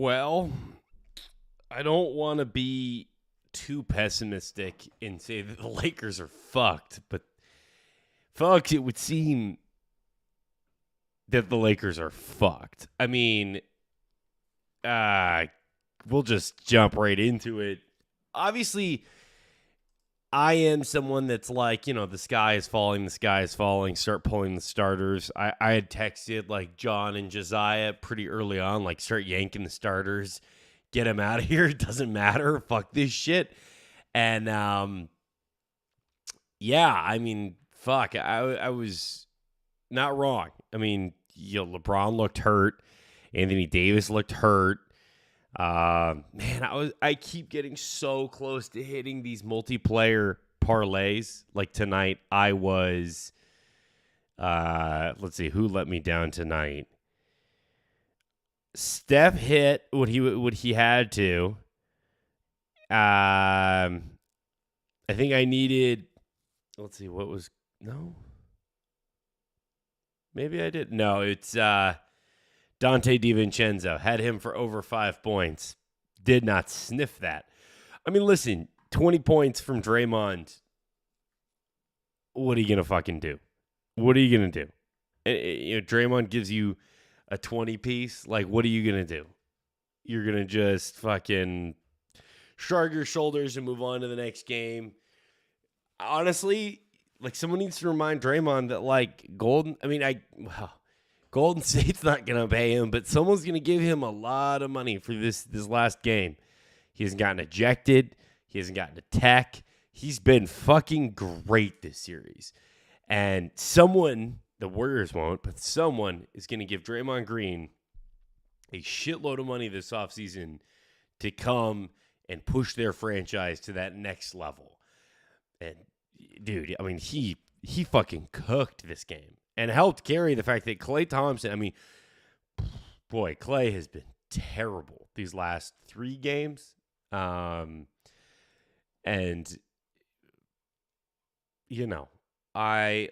Well, I don't want to be too pessimistic and say that the Lakers are fucked, but folks, it would seem that the Lakers are fucked. I mean, we'll just jump right into it. Obviously, I am someone that's like, the sky is falling, start pulling the starters. I had texted like John and Josiah pretty early on, like start yanking the starters, get them out of here. It doesn't matter. Fuck this shit. And yeah, I mean, fuck, I was not wrong. I mean, LeBron looked hurt. Anthony Davis looked hurt. Man, I keep getting so close to hitting these multiplayer parlays. Like tonight, I was, let's see, who let me down tonight? Steph hit what he had to. I think I needed, let's see, maybe I did. No, it's, Dante DiVincenzo. Had him for over 5 points. Did not sniff that. I mean, listen, 20 points from Draymond. What are you going to fucking do? What are you going to do? Draymond gives you a 20 piece. Like, what are you going to do? You're going to just fucking shrug your shoulders and move on to the next game. Honestly, like, someone needs to remind Draymond that, like, Golden State's not going to pay him, but someone's going to give him a lot of money for this last game. He hasn't gotten ejected. He hasn't gotten a tech. He's been fucking great this series. And someone, the Warriors won't, but someone is going to give Draymond Green a shitload of money this offseason to come and push their franchise to that next level. And, dude, I mean, he fucking cooked this game. And helped carry the fact that Klay Thompson, I mean, boy, Klay has been terrible these last 3 games. And, let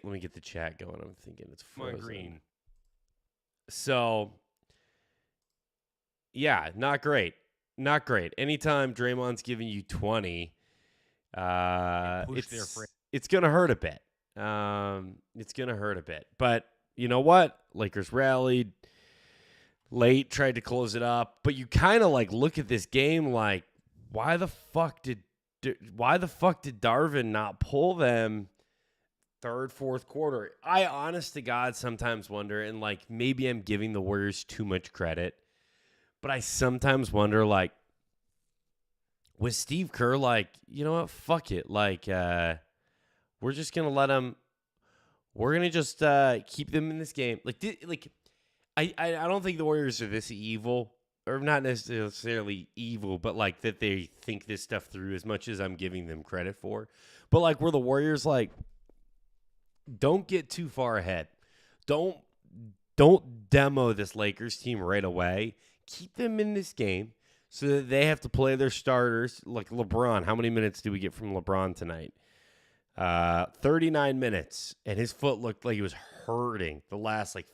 me get the chat going. I'm thinking it's frozen. Green. So, yeah, not great. Not great. Anytime Draymond's giving you 20, it's going to hurt a bit. It's going to hurt a bit. But you know what? Lakers rallied late, tried to close it up. But you kind of like look at this game like, why the fuck did Darvin not pull them third, fourth quarter? I honest to God sometimes wonder, and like maybe I'm giving the Warriors too much credit, but I sometimes wonder, like, was Steve Kerr like, you know what? Fuck it. Like, we're just going to let them – we're going to just keep them in this game. I don't think the Warriors are this evil, or not necessarily evil, but like that they think this stuff through as much as I'm giving them credit for. But like were the Warriors like, don't get too far ahead. Don't demo this Lakers team right away. Keep them in this game so that they have to play their starters. Like LeBron, how many minutes do we get from LeBron tonight? 39 minutes, and his foot looked like he was hurting the last like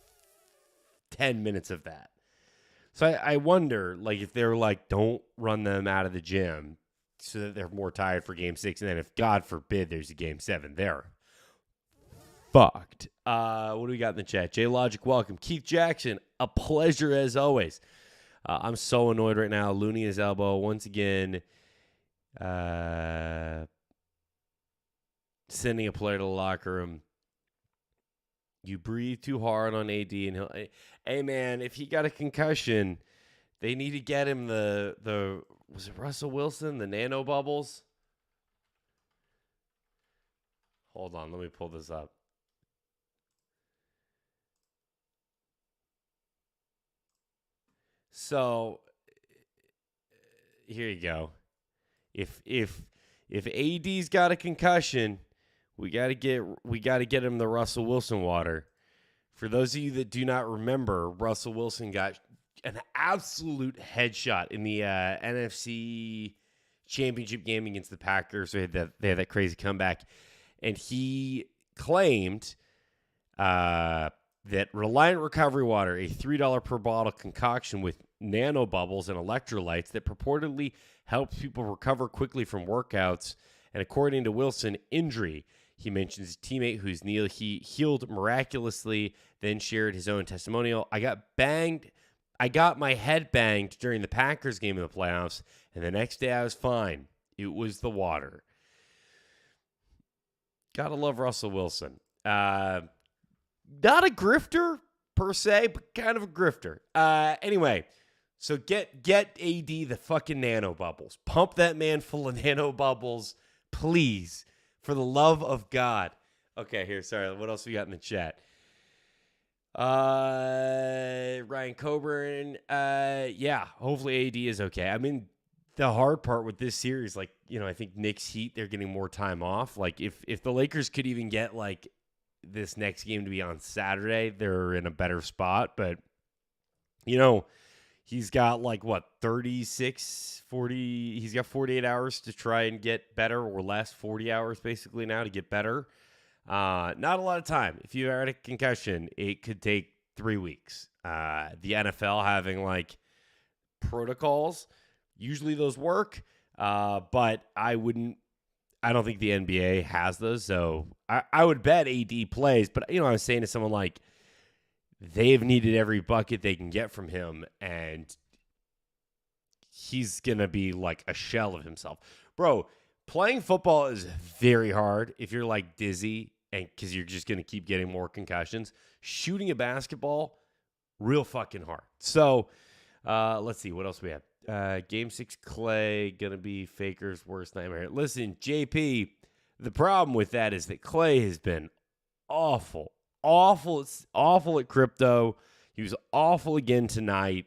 10 minutes of that. So I wonder, like, if they're like, don't run them out of the gym so that they're more tired for game 6, and then if God forbid there's a game 7, they're fucked. What do we got in the chat? J Logic, welcome. Keith Jackson, a pleasure as always. I'm so annoyed right now. Looney his elbow once again. Sending a player to the locker room. You breathe too hard on AD, and he'll. Hey man, if he got a concussion, they need to get him the was it Russell Wilson, the nano bubbles? Hold on, let me pull this up. So here you go. If AD's got a concussion, we got to get him the Russell Wilson water. For those of you that do not remember, Russell Wilson got an absolute headshot in the NFC Championship game against the Packers. They had that crazy comeback, and he claimed that Reliant Recovery Water, a $3 per bottle concoction with nanobubbles and electrolytes that purportedly helps people recover quickly from workouts. And according to Wilson, injury. He mentions his teammate whose knee he healed miraculously, then shared his own testimonial. I got my head banged during the Packers game in the playoffs, and the next day I was fine. It was the water. Gotta love Russell Wilson. Not a grifter per se, but kind of a grifter. Anyway, so get AD the fucking nanobubbles. Pump that man full of nanobubbles, please, for the love of God. Okay, here, sorry. What else we got in the chat? Ryan Coburn. Yeah, hopefully AD is okay. I mean, the hard part with this series, like, I think Knicks Heat, they're getting more time off. Like, if the Lakers could even get, like, this next game to be on Saturday, they're in a better spot. But, he's got, like, 36, 40. He's got 48 hours to try and get better, or less, 40 hours basically now to get better. Not a lot of time. If you had a concussion, it could take 3 weeks. The NFL having, like, protocols, usually those work, but I don't think the NBA has those, so I would bet AD plays, but, I was saying to someone, like, they've needed every bucket they can get from him, and he's going to be, like, a shell of himself. Bro, playing football is very hard if you're, like, dizzy, and because you're just going to keep getting more concussions. Shooting a basketball, real fucking hard. So, let's see, what else we have? Game 6 Clay, going to be Faker's worst nightmare. Listen, JP, the problem with that is that Clay has been awful at crypto. He was awful again tonight.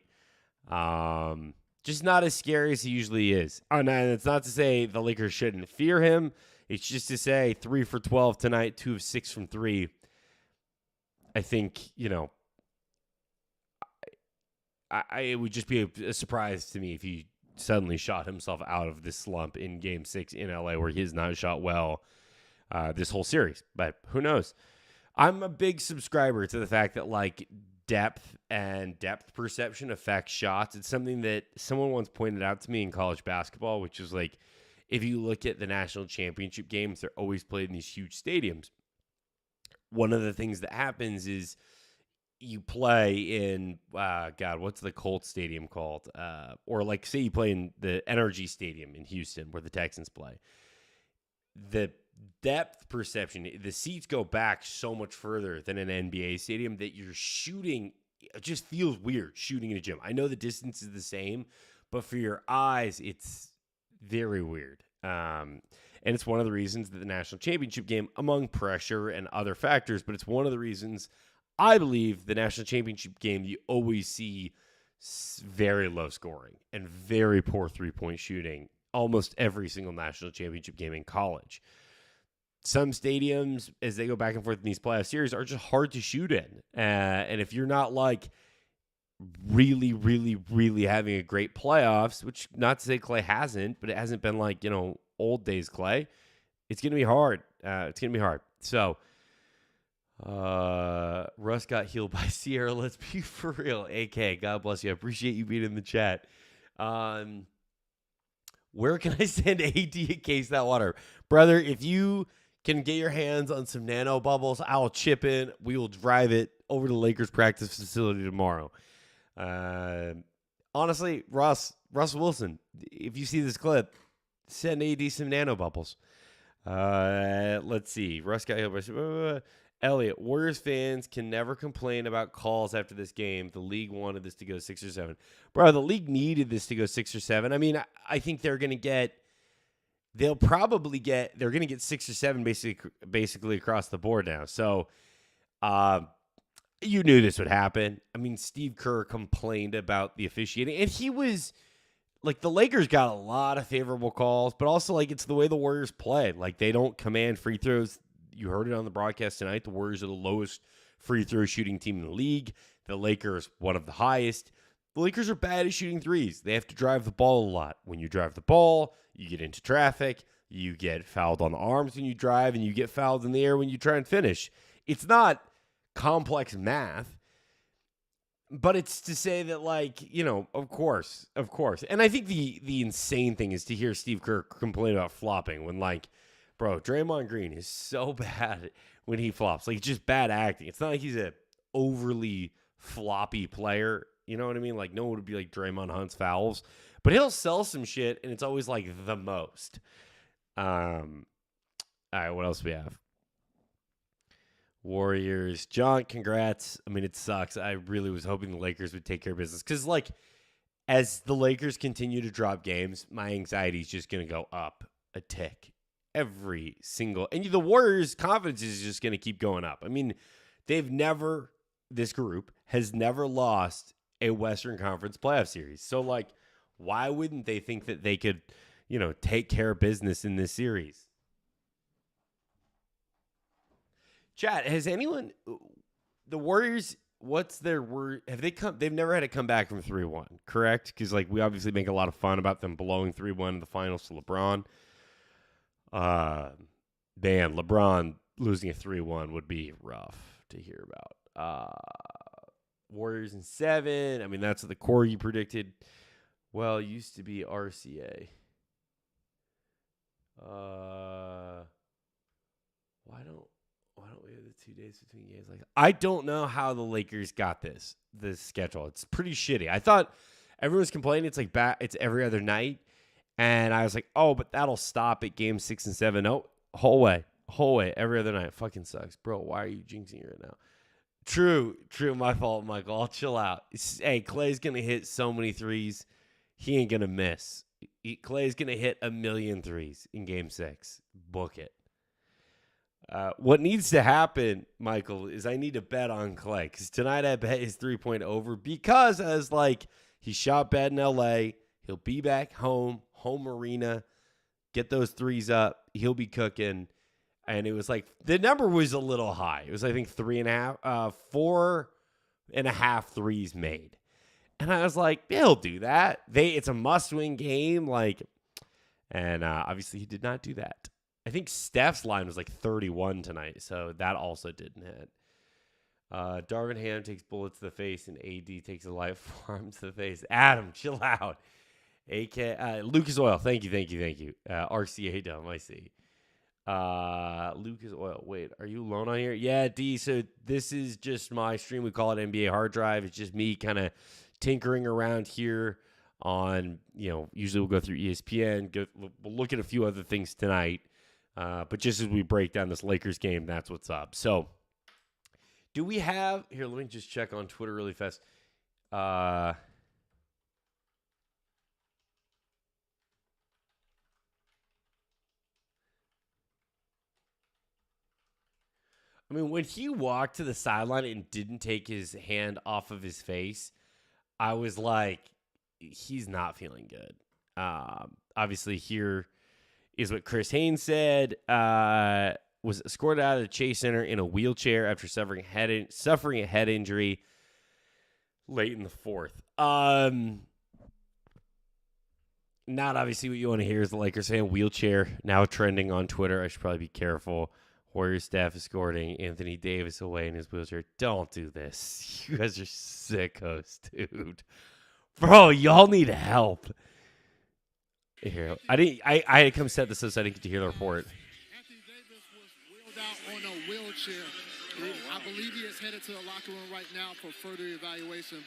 Just not as scary as he usually is. And it's not to say the Lakers shouldn't fear him. It's just to say 3 for 12 tonight, 2 of 6 from 3. I think, it would just be a surprise to me if he suddenly shot himself out of this slump in Game 6 in LA, where he has not shot well this whole series. But who knows? I'm a big subscriber to the fact that, like, depth perception affects shots. It's something that someone once pointed out to me in college basketball, which is, like, if you look at the national championship games, they're always played in these huge stadiums. One of the things that happens is you play in, what's the Colts stadium called? Or, like, say you play in the Energy Stadium in Houston where the Texans play. The depth perception, the seats go back so much further than an NBA stadium that you're shooting. It just feels weird shooting in a gym. I know the distance is the same, but for your eyes, it's very weird. And it's one of the reasons that the national championship game, among pressure and other factors, but it's one of the reasons I believe the national championship game, you always see very low scoring and very poor three-point shooting almost every single national championship game in college. Some stadiums, as they go back and forth in these playoff series, are just hard to shoot in. And if you're not, like, really, really, really having a great playoffs, which not to say Clay hasn't, but it hasn't been like, old days Clay, it's going to be hard. So, Russ got healed by Sierra. Let's be for real. AK, God bless you. I appreciate you being in the chat. Where can I send AD a case of that water? Brother, if you can get your hands on some nano bubbles, I'll chip in. We will drive it over to the Lakers practice facility tomorrow. Honestly, Russ Wilson, if you see this clip, send AD some nano bubbles. Let's see. Russ got healed by Elliot, Warriors fans can never complain about calls after this game. The league wanted this to go 6 or 7. Bro, the league needed this to go 6 or 7. I mean, I think they're going to get 6 or 7 basically across the board now. So, you knew this would happen. I mean, Steve Kerr complained about the officiating, and he was like, the Lakers got a lot of favorable calls, but also, like, it's the way the Warriors play. Like, they don't command free throws. You heard it on the broadcast tonight. The Warriors are the lowest free throw shooting team in the league. The Lakers, one of the highest. The Lakers are bad at shooting threes. They have to drive the ball a lot. When you drive the ball, you get into traffic. You get fouled on the arms when you drive, and you get fouled in the air when you try and finish. It's not complex math. But it's to say that, like, of course. And I think the insane thing is to hear Steve Kerr complain about flopping when, like, bro, Draymond Green is so bad when he flops. Like, just bad acting. It's not like he's a overly floppy player. You know what I mean? Like, no one would be like Draymond hunts fouls. But he'll sell some shit, and it's always, like, the most. All right, what else do we have? Warriors. John, congrats. I mean, it sucks. I really was hoping the Lakers would take care of business. Because, like, as the Lakers continue to drop games, my anxiety is just going to go up a tick. Every single. And the Warriors' confidence is just going to keep going up. I mean, this group has never lost a Western Conference playoff series. So, like, why wouldn't they think that they could, take care of business in this series? Chat, has anyone, the Warriors, what's their word? They've never had to come back from 3-1, correct? Because, like, we obviously make a lot of fun about them blowing 3-1 in the finals to LeBron. Man, LeBron losing a 3-1 would be rough to hear about. Warriors in 7. I mean, that's what the Corgi predicted. Well, it used to be RCA. Why don't we have the 2 days between games? Like, I don't know how the Lakers got this schedule. It's pretty shitty. I thought everyone was complaining it's like it's every other night, and I was like, oh, but that'll stop at game 6 and 7. No, whole way, every other night. Fucking sucks, bro. Why are you jinxing it right now? True. My fault, Michael. I'll chill out. Hey, Clay's gonna hit so many threes, he ain't gonna miss. Clay's gonna hit 1,000,000 threes in game 6. Book it. What needs to happen, Michael, is I need to bet on Clay. Because tonight I bet his 3-point over because I was like, he shot bad in L.A. He'll be back home arena, get those threes up. He'll be cooking. And it was like, the number was a little high. It was, I think, 4.5 threes made. And I was like, he'll do that. It's a must-win game. And obviously he did not do that. I think Steph's line was like 31 tonight, so that also didn't hit. Darvin Ham takes bullet to the face, and AD takes a life farm to the face. Adam, chill out. Lucas Oil, thank you. RCA Dumb, I see. Lucas Oil, wait, are you alone on here? Yeah, D, so this is just my stream. We call it NBA Hard Drive. It's just me kind of tinkering around here on, usually we'll go through ESPN, we'll look at a few other things tonight. But just as we break down this Lakers game, that's what's up. So, do we have... Here, let me just check on Twitter really fast. I mean, when he walked to the sideline and didn't take his hand off of his face, I was like, he's not feeling good. Obviously, here is what Chris Haynes said. Was escorted out of the Chase Center in a wheelchair after suffering a head injury late in the fourth. Not obviously what you want to hear is the Lakers saying wheelchair, now trending on Twitter. I should probably be careful. Warriors staff escorting Anthony Davis away in his wheelchair. Don't do this. You guys are sickos, dude. Bro, y'all need help. Here, I had to come set this up so I didn't get to hear the report. Anthony Davis was wheeled out on a wheelchair. I believe he is headed to the locker room right now for further evaluation.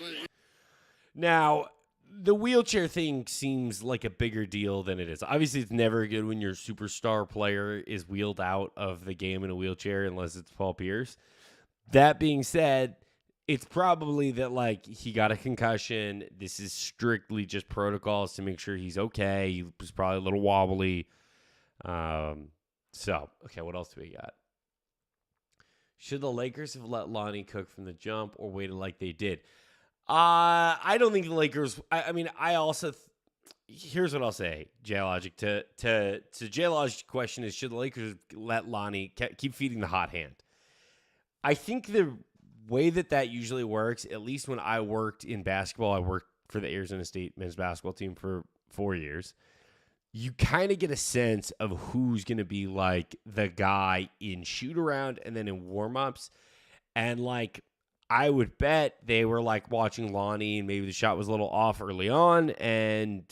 Now, the wheelchair thing seems like a bigger deal than it is. Obviously, it's never good when your superstar player is wheeled out of the game in a wheelchair unless it's Paul Pierce. That being said, it's probably that, he got a concussion. This is strictly just protocols to make sure he's okay. He was probably a little wobbly. Okay, what else do we got? Should the Lakers have let Lonnie cook from the jump or waited like they did? I don't think the Lakers... here's what I'll say, J-Logic. To J-Logic's question is, should the Lakers let Lonnie keep feeding the hot hand? I think the way that usually works, at least when I worked in basketball, I worked for the Arizona State men's basketball team for 4 years. You kind of get a sense of who's going to be the guy in shoot around and then in warm-ups. And I would bet they were like watching Lonnie and maybe the shot was a little off early on and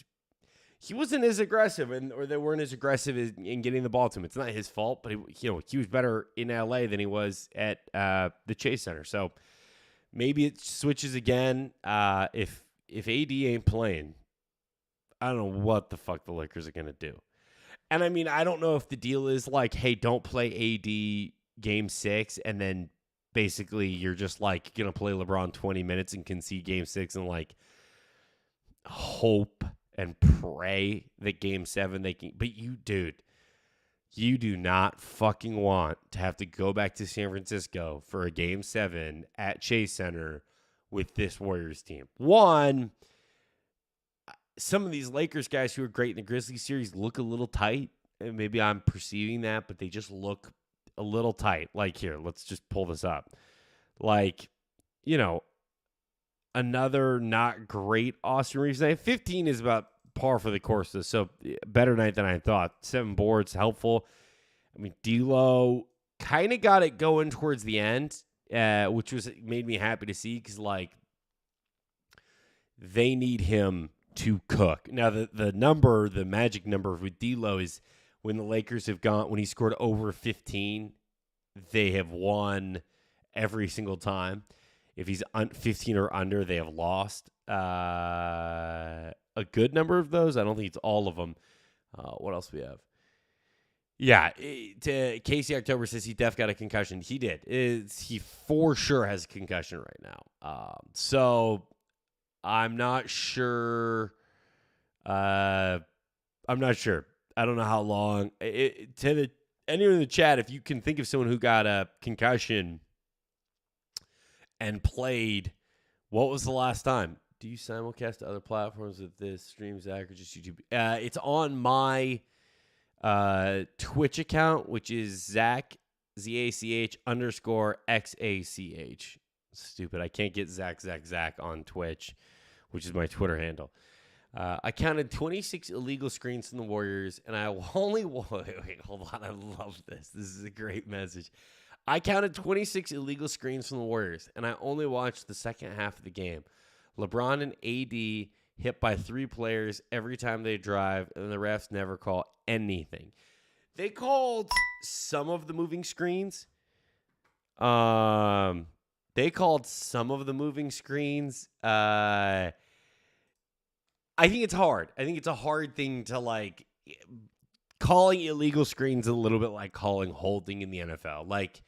he wasn't as aggressive or they weren't as aggressive in getting the ball to him. It's not his fault, but he was better in LA than he was at the Chase Center. So maybe it switches again. If AD ain't playing, I don't know what the fuck the Lakers are going to do. And I mean, I don't know if the deal is like, hey, don't play AD game 6 and then basically you're just like going to play LeBron 20 minutes and concede game 6 and like hope and pray that game 7 they can. But you do not fucking want to have to go back to San Francisco for a game 7 at Chase Center with this Warriors team. One, some of these Lakers guys who are great in the Grizzlies series look a little tight. And maybe I'm perceiving that, but they just look a little tight. Like here, let's just pull this up. Like, another not great Austin Reeves night. 15 is about par for the course. So better night than I thought. 7 boards, helpful. I mean, D'Lo kind of got it going towards the end, which made me happy to see because, like, they need him to cook. Now, the magic number with D'Lo is when the Lakers when he scored over 15, they have won every single time. If he's 15 or under, they have lost. A good number of those. I don't think it's all of them. What else we have? Yeah, Casey October says he def got a concussion. He did. He for sure has a concussion right now. So I'm not sure. I'm not sure. I don't know how long. Anyone in the chat, if you can think of someone who got a concussion and played, what was the last time? Do you simulcast to other platforms with this stream, Zach, or just YouTube? It's on my Twitch account, which is Zach, ZACH _XACH. Stupid. I can't get Zach on Twitch, which is my Twitter handle. I counted 26 illegal screens from the Warriors, and I only wait, hold on. I love this. This is a great message. I counted 26 illegal screens from the Warriors, and I only watched the second half of the game. LeBron and AD hit by 3 players every time they drive, and the refs never call anything. They called some of the moving screens. I think it's hard. I think it's a hard thing to, like, calling illegal screens a little bit like calling holding in the NFL. Like,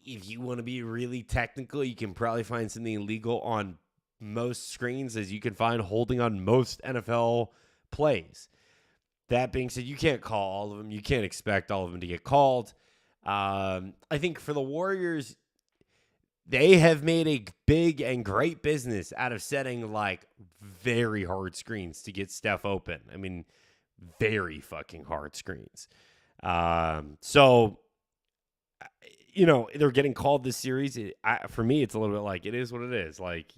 if you want to be really technical, you can probably find something illegal on most screens as you can find holding on most NFL plays. That being said, you can't call all of them. You can't expect all of them to get called. I think for the Warriors, they have made a big and great business out of setting, like, very hard screens to get Steph open. I mean, very fucking hard screens. So, they're getting called this series. For me, it's a little bit like, it is what it is. Like,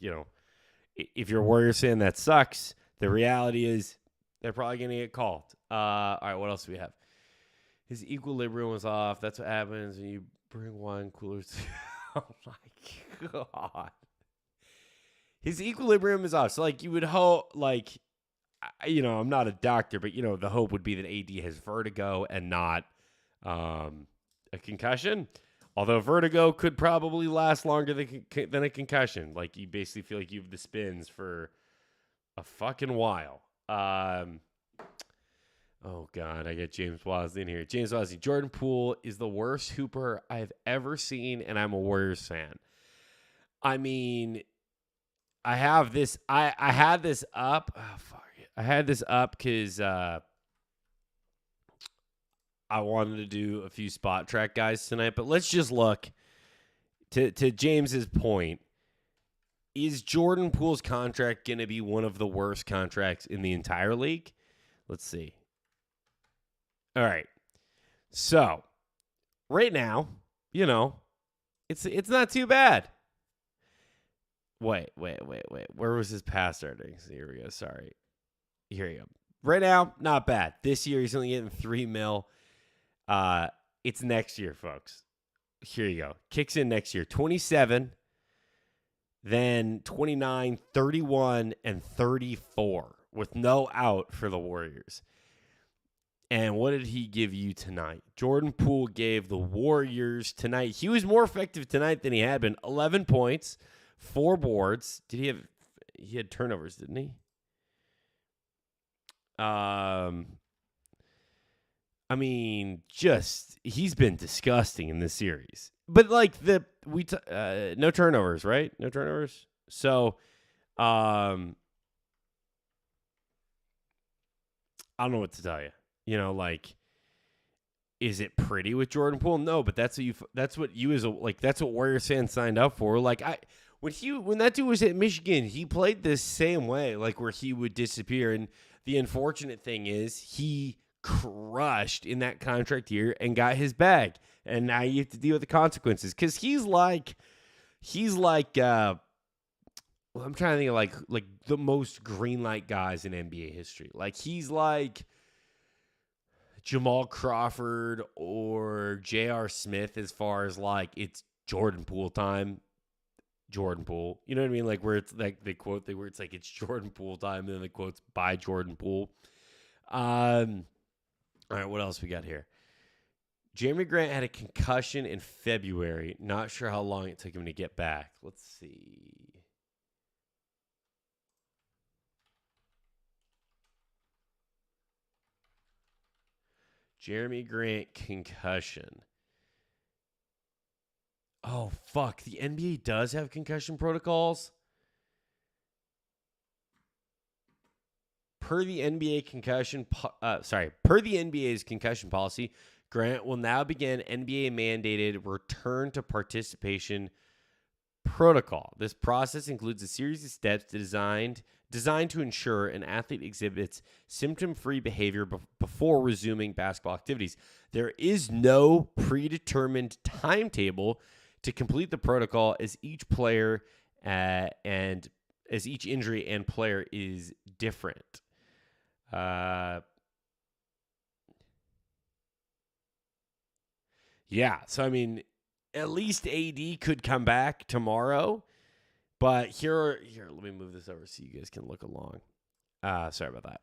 if you're a Warriors fan, that sucks. The reality is they're probably going to get called. All right, what else do we have? His equilibrium was off. That's what happens when you bring wine coolers. Oh, my God. His equilibrium is off. So, like, you would hope, like, I'm not a doctor, but, the hope would be that AD has vertigo and not a concussion. Although vertigo could probably last longer than a concussion. Like, you basically feel like you have the spins for a fucking while. Oh, God, I got James Wasley in here. James Wasley, Jordan Poole is the worst hooper I've ever seen, and I'm a Warriors fan. I mean, I have this. I had this up. Oh, fuck it. I had this up because I wanted to do a few spot track guys tonight. But let's just look to James's point. Is Jordan Poole's contract going to be one of the worst contracts in the entire league? Let's see. All right. So, right now, it's not too bad. Wait. Where was his pass starting? So here we go. Sorry. Here you go. Right now, not bad. This year, he's only getting $3 million. It's next year, folks. Here you go. Kicks in next year. 27. then 29, 31, and 34 with no out for the Warriors. And what did he give you tonight? Jordan Poole gave the Warriors tonight. He was more effective tonight than he had been. 11 points, 4 boards. He had turnovers, didn't he? I mean, he's been disgusting in this series. But like no turnovers, right? No turnovers. So, I don't know what to tell you. You know, like, is it pretty with Jordan Poole? No, but that's what Warriors fans signed up for. Like, when that dude was at Michigan, he played this same way, like where he would disappear. And the unfortunate thing is he crushed in that contract year and got his bag. And now you have to deal with the consequences. Because he's like I'm trying to think of like the most green light guys in NBA history. Like, he's like Jamal Crawford or J.R. Smith as far as like it's Jordan Poole time. Jordan Poole. You know what I mean? Like, where it's like they quote where it's like it's Jordan Poole time, and then the quotes by Jordan Poole. All right, what else we got here? Jeremy Grant had a concussion in February. Not sure how long it took him to get back. Let's see. Jeremy Grant concussion. Oh, fuck. The NBA does have concussion protocols. Per the NBA's concussion policy, Grant will now begin NBA-mandated return to participation protocol. This process includes a series of steps designed to ensure an athlete exhibits symptom-free behavior before resuming basketball activities. There is no predetermined timetable to complete the protocol, as each player and as each injury and player is different. Yeah, so I mean, at least AD could come back tomorrow, but here, let me move this over so you guys can look along. Sorry about that.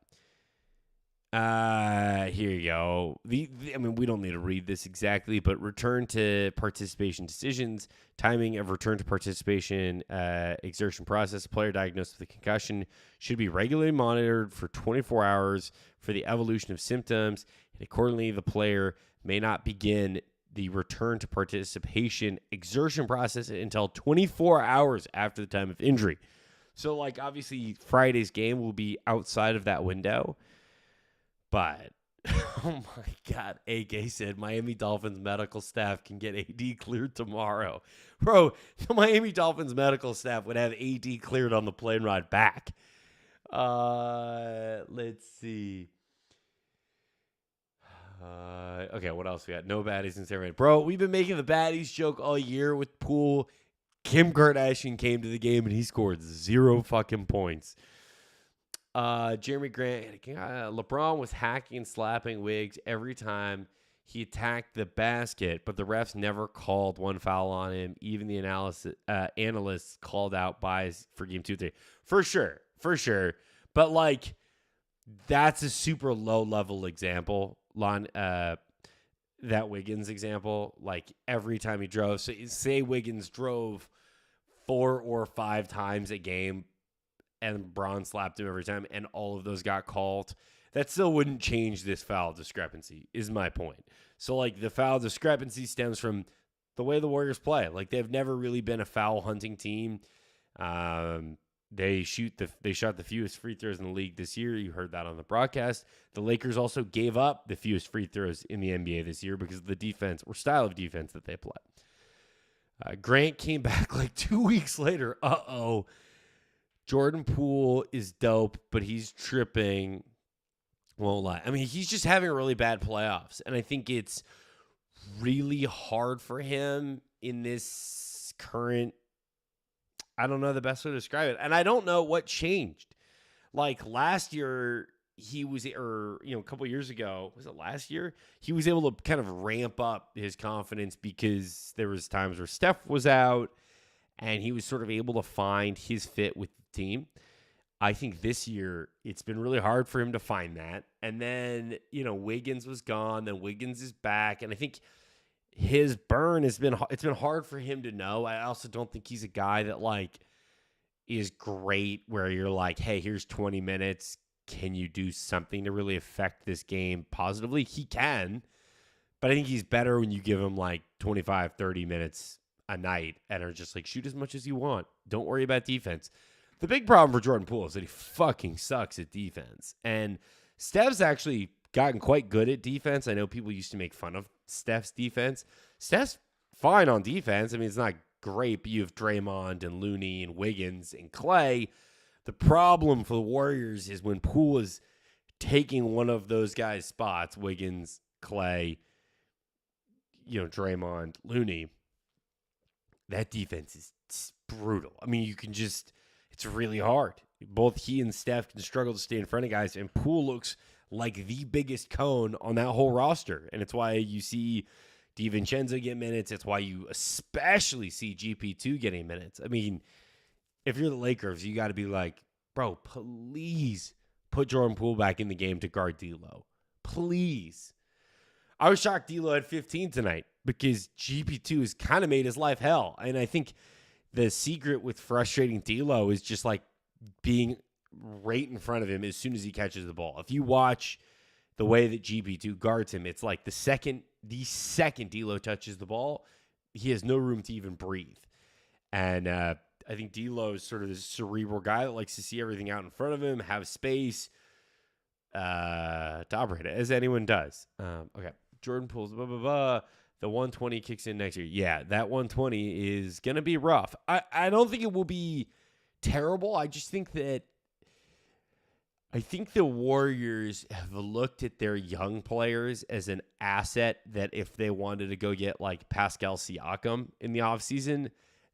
Here you go. I mean, we don't need to read this exactly, but return to participation decisions, timing of return to participation, exertion process. Player diagnosed with a concussion should be regularly monitored for 24 hours for the evolution of symptoms, and accordingly, the player may not begin the return to participation exertion process until 24 hours after the time of injury. So, like, obviously, Friday's game will be outside of that window. But, oh my God, AK said Miami Dolphins medical staff can get AD cleared tomorrow. Bro, the Miami Dolphins medical staff would have AD cleared on the plane ride back. Let's see. Okay, what else we got? No baddies in San Bro, we've been making the baddies joke all year with Poole. Kim Kardashian came to the game and he scored 0 fucking points. Jeremy Grant, LeBron was hacking and slapping Wiggs every time he attacked the basket, but the refs never called one foul on him. Even the analysts called out buys for game 2 3. For sure. But like, that's a super low level example. That Wiggins example, like every time he drove. So say Wiggins drove 4 or 5 times a game, and Braun slapped him every time, and all of those got called. That still wouldn't change this foul discrepancy, is my point. So, like, the foul discrepancy stems from the way the Warriors play. Like, they've never really been a foul-hunting team. They shot the fewest free throws in the league this year. You heard that on the broadcast. The Lakers also gave up the fewest free throws in the NBA this year because of the defense or style of defense that they play. Grant came back like 2 weeks later. Jordan Poole is dope, but he's tripping. Won't lie. I mean, he's just having a really bad playoffs. And I think it's really hard for him in this current, I don't know the best way to describe it. And I don't know what changed. Like last year, a couple years ago, was it last year? He was able to kind of ramp up his confidence because there was times where Steph was out. and he was sort of able to find his fit with the team. I think this year it's been really hard for him to find that. And then, Wiggins was gone, then Wiggins is back, and I think his burn it's been hard for him to know. I also don't think he's a guy that is great where you're like, hey, here's 20 minutes. Can you do something to really affect this game positively? He can, but I think he's better when you give him 25, 30 minutes a night and are just shoot as much as you want. Don't worry about defense. The big problem for Jordan Poole is that he fucking sucks at defense. And Steph's actually gotten quite good at defense. I know people used to make fun of Steph's defense. Steph's fine on defense. I mean, it's not great, but you have Draymond and Looney and Wiggins and Clay. The problem for the Warriors is when Poole is taking one of those guys' spots, Wiggins, Clay, Draymond, Looney, that defense is brutal. I mean, it's really hard. Both he and Steph can struggle to stay in front of guys, and Poole looks like the biggest cone on that whole roster. And it's why you see DiVincenzo get minutes. It's why you especially see GP2 getting minutes. I mean, if you're the Lakers, you got to be like, bro, please put Jordan Poole back in the game to guard D'Lo. Please. I was shocked D'Lo had 15 tonight because GP2 has kind of made his life hell. And I think the secret with frustrating D'Lo is just being right in front of him as soon as he catches the ball. If you watch the way that GP2 guards him, it's the second D'Lo touches the ball, he has no room to even breathe. And I think D'Lo is sort of this cerebral guy that likes to see everything out in front of him, have space to operate it, as anyone does. Okay, Jordan Poole's blah, blah, blah. The 120 kicks in next year. Yeah, that 120 is going to be rough. I don't think it will be terrible. I just think that the Warriors have looked at their young players as an asset that if they wanted to go get Pascal Siakam in the offseason,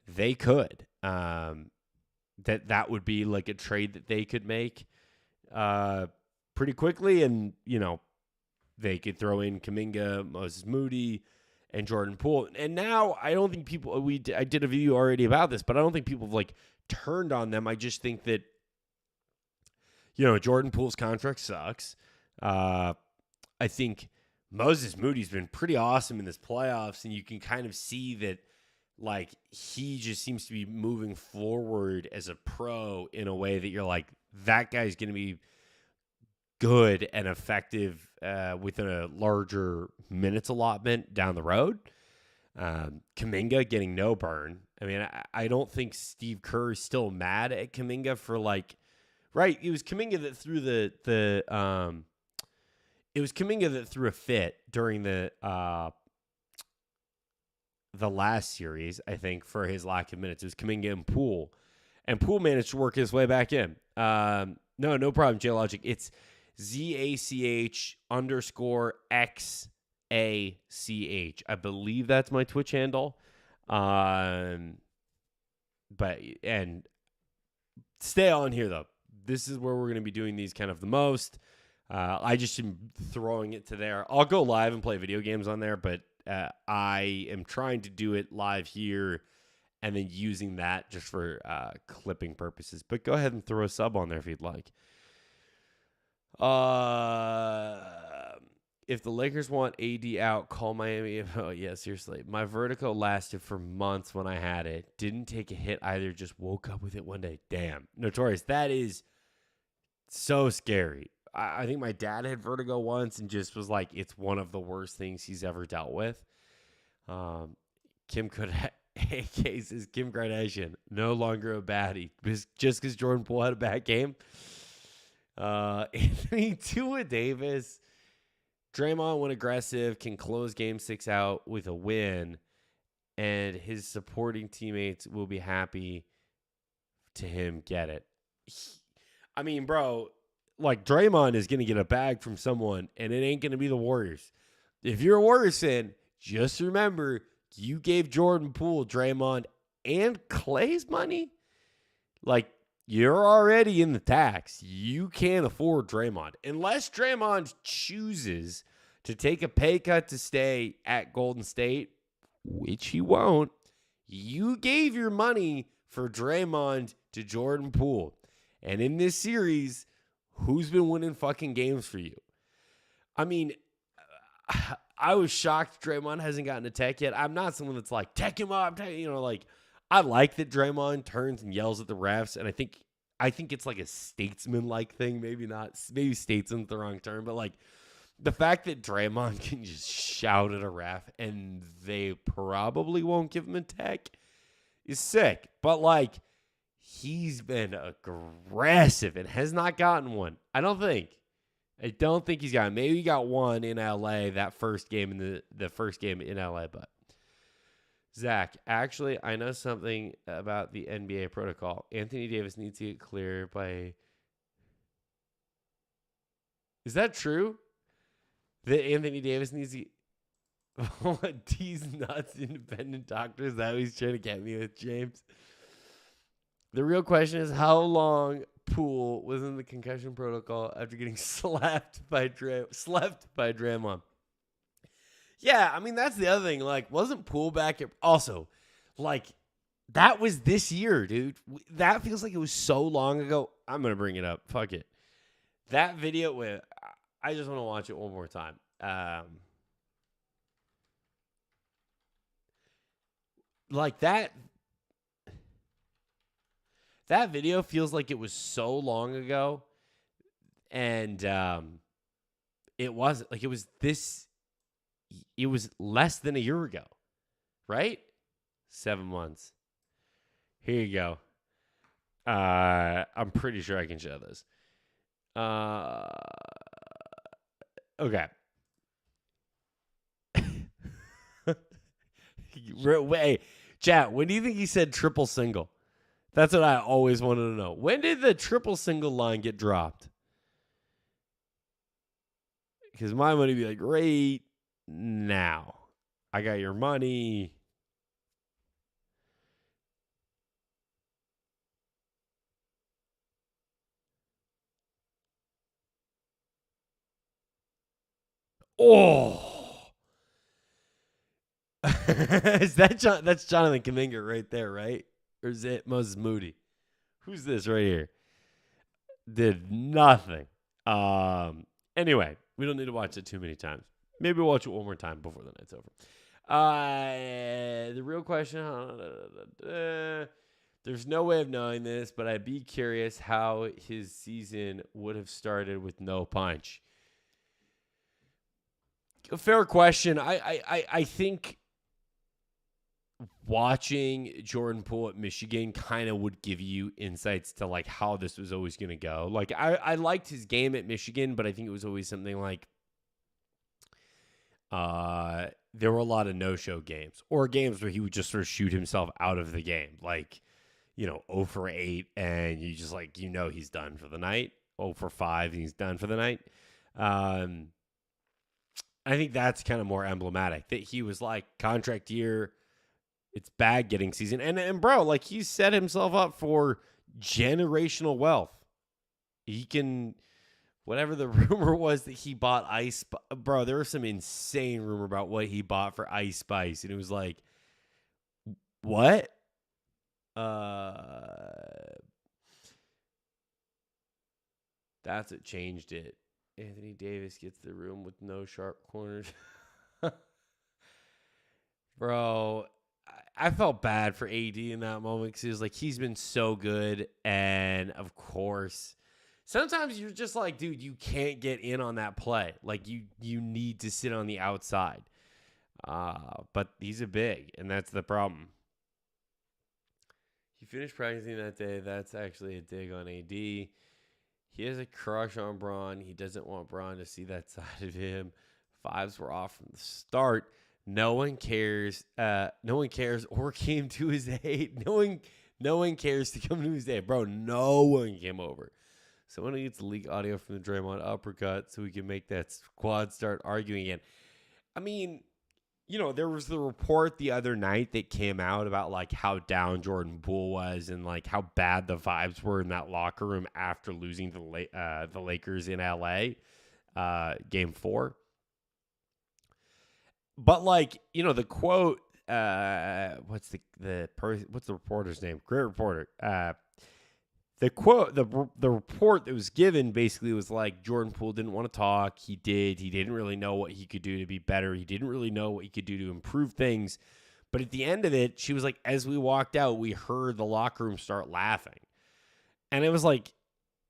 they could. That would be a trade that they could make pretty quickly. And, they could throw in Kuminga, Moses Moody, and Jordan Poole. And now I don't think I did a video already about this, but I don't think people have turned on them. I just think that, Jordan Poole's contract sucks. I think Moses Moody's been pretty awesome in this playoffs, and you can kind of see that he just seems to be moving forward as a pro in a way that you're that guy's going to be good and effective within a larger minutes allotment down the road. Kuminga getting no burn. I mean, I don't think Steve Kerr is still mad at Kuminga for right. It was Kuminga that threw threw a fit during the last series, I think, for his lack of minutes. It was Kuminga and Poole. And Poole managed to work his way back in. No problem, J-Logic. It's ZACH_XACH. I believe that's my Twitch handle. And stay on here, though. This is where we're going to be doing these kind of the most. I just am throwing it to there. I'll go live and play video games on there, but I am trying to do it live here and then using that just for clipping purposes. But go ahead and throw a sub on there if you'd like. If the Lakers want AD out, call Miami. Oh, yeah, seriously. My vertigo lasted for months when I had it. Didn't take a hit either. Just woke up with it one day. Damn. Notorious. That is so scary. I think my dad had vertigo once and just was like, it's one of the worst things he's ever dealt with. Kim says Kim Kardashian, no longer a baddie. Just because Jordan Poole had a bad game. Anthony Tua Davis. Draymond went aggressive, can close game 6 out with a win, and his supporting teammates will be happy to him get it. I mean, bro, Draymond is going to get a bag from someone, and it ain't going to be the Warriors. If you're a Warriors fan, just remember you gave Jordan Poole, Draymond, and Clay's money. You're already in the tax. You can't afford Draymond. Unless Draymond chooses to take a pay cut to stay at Golden State, which he won't, You gave your money for Draymond to Jordan Poole. And in this series, who's been winning fucking games for you? I mean, I was shocked Draymond hasn't gotten a tech yet. I'm not someone that's like, tech him up. I like that Draymond turns and yells at the refs. And I think it's like a statesman-like thing. Maybe not. Maybe statesman's the wrong term. But like the fact that Draymond can just shout at a ref and they probably won't give him a tech is sick. But like he's been aggressive and has not gotten one. I don't think he's got. Maybe he got one in LA that first game in the first game in LA. But Zach, actually, I know something about the NBA protocol. Anthony Davis needs to get clear by. Is that true? That Anthony Davis needs to. What? These nuts independent doctors? That he's trying to get me with, James. The real question is how long Poole was in the concussion protocol after getting slept by Draymond. Yeah, I mean, that's the other thing. Like, wasn't Poole back at... Also, like, that was this year, dude. That feels like it was so long ago. I'm going to bring it up. Fuck it. That video with... I just want to watch it one more time. Like, that video feels like it was so long ago, and it wasn't. Like, it was less than a year ago, right? 7 months. Here you go. I'm pretty sure I can show this. Okay. Wait, chat, when do you think he said triple single? That's what I always wanted to know. When did the triple single line get dropped? Because my money be like, right now. I got your money. Oh. Is that John? That's Jonathan Kuminga right there, right? Or is it Moses Moody? Who's this right here? Did nothing. Anyway, we don't need to watch it too many times. Maybe we'll watch it one more time before the night's over. The real question, there's no way of knowing this, but I'd be curious how his season would have started with no punch. A fair question. I think watching Jordan Poole at Michigan kind of would give you insights to like how this was always going to go. Like I liked his game at Michigan, but I think it was always something like there were a lot of no-show games or games where he would just sort of shoot himself out of the game. Like, 0 for 8 and you just like, he's done for the night. 0 for 5 and he's done for the night. I think that's kind of more emblematic that he was like contract year. It's bad getting season. And bro, like he set himself up for generational wealth. He can, whatever the rumor was that he bought Ice, bro, there was some insane rumor about what he bought for Ice Spice. And it was like, what? That's what changed it. Anthony Davis gets the room with no sharp corners. Bro, I felt bad for AD in that moment because he was like, he's been so good. And of course, sometimes you're just like, dude, you can't get in on that play. Like you need to sit on the outside. But he's a big, and that's the problem. He finished practicing that day. That's actually a dig on AD. He has a crush on Braun. He doesn't want Braun to see that side of him. Fives were off from the start. No one cares. No one cares or came to his aid. No one cares to come to his aid. Bro, no one came over. Someone needs to leak audio from the Draymond uppercut so we can make that squad start arguing again. I mean, there was the report the other night that came out about like how down Jordan Poole was and like how bad the vibes were in that locker room after losing the Lakers in LA, game 4. But like, the quote what's the reporter's name? Great reporter. The quote, the report that was given basically was like Jordan Poole didn't want to talk. He didn't really know what he could do to be better. He didn't really know what he could do to improve things. But at the end of it, she was like, as we walked out, we heard the locker room start laughing. And it was like,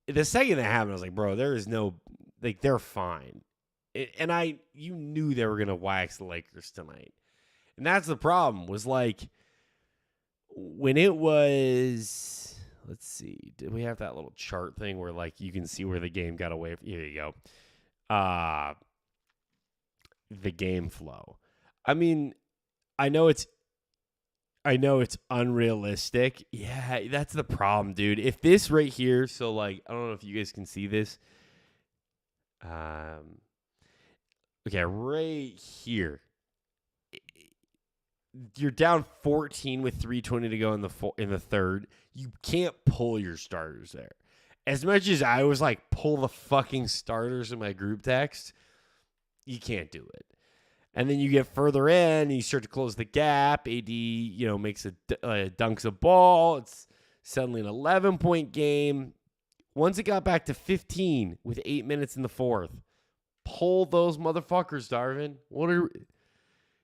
the second that happened, I was like, bro, there is no, like, they're fine. You knew they were going to wax the Lakers tonight. And that's the problem, was like, when it was, let's see, did we have that little chart thing where, like, you can see where the game got away from? Here you go. The game flow. I mean, I know it's unrealistic. Yeah, that's the problem, dude. If this right here, so like, I don't know if you guys can see this. Okay, right here. You're down 14 with 3:20 to go in the third. You can't pull your starters there. As much as I was like, pull the fucking starters in my group text, you can't do it. And then you get further in, and you start to close the gap. AD, makes dunks a ball. It's suddenly an 11-point game. Once it got back to 15 with 8 minutes in the fourth, pull those motherfuckers, Darvin.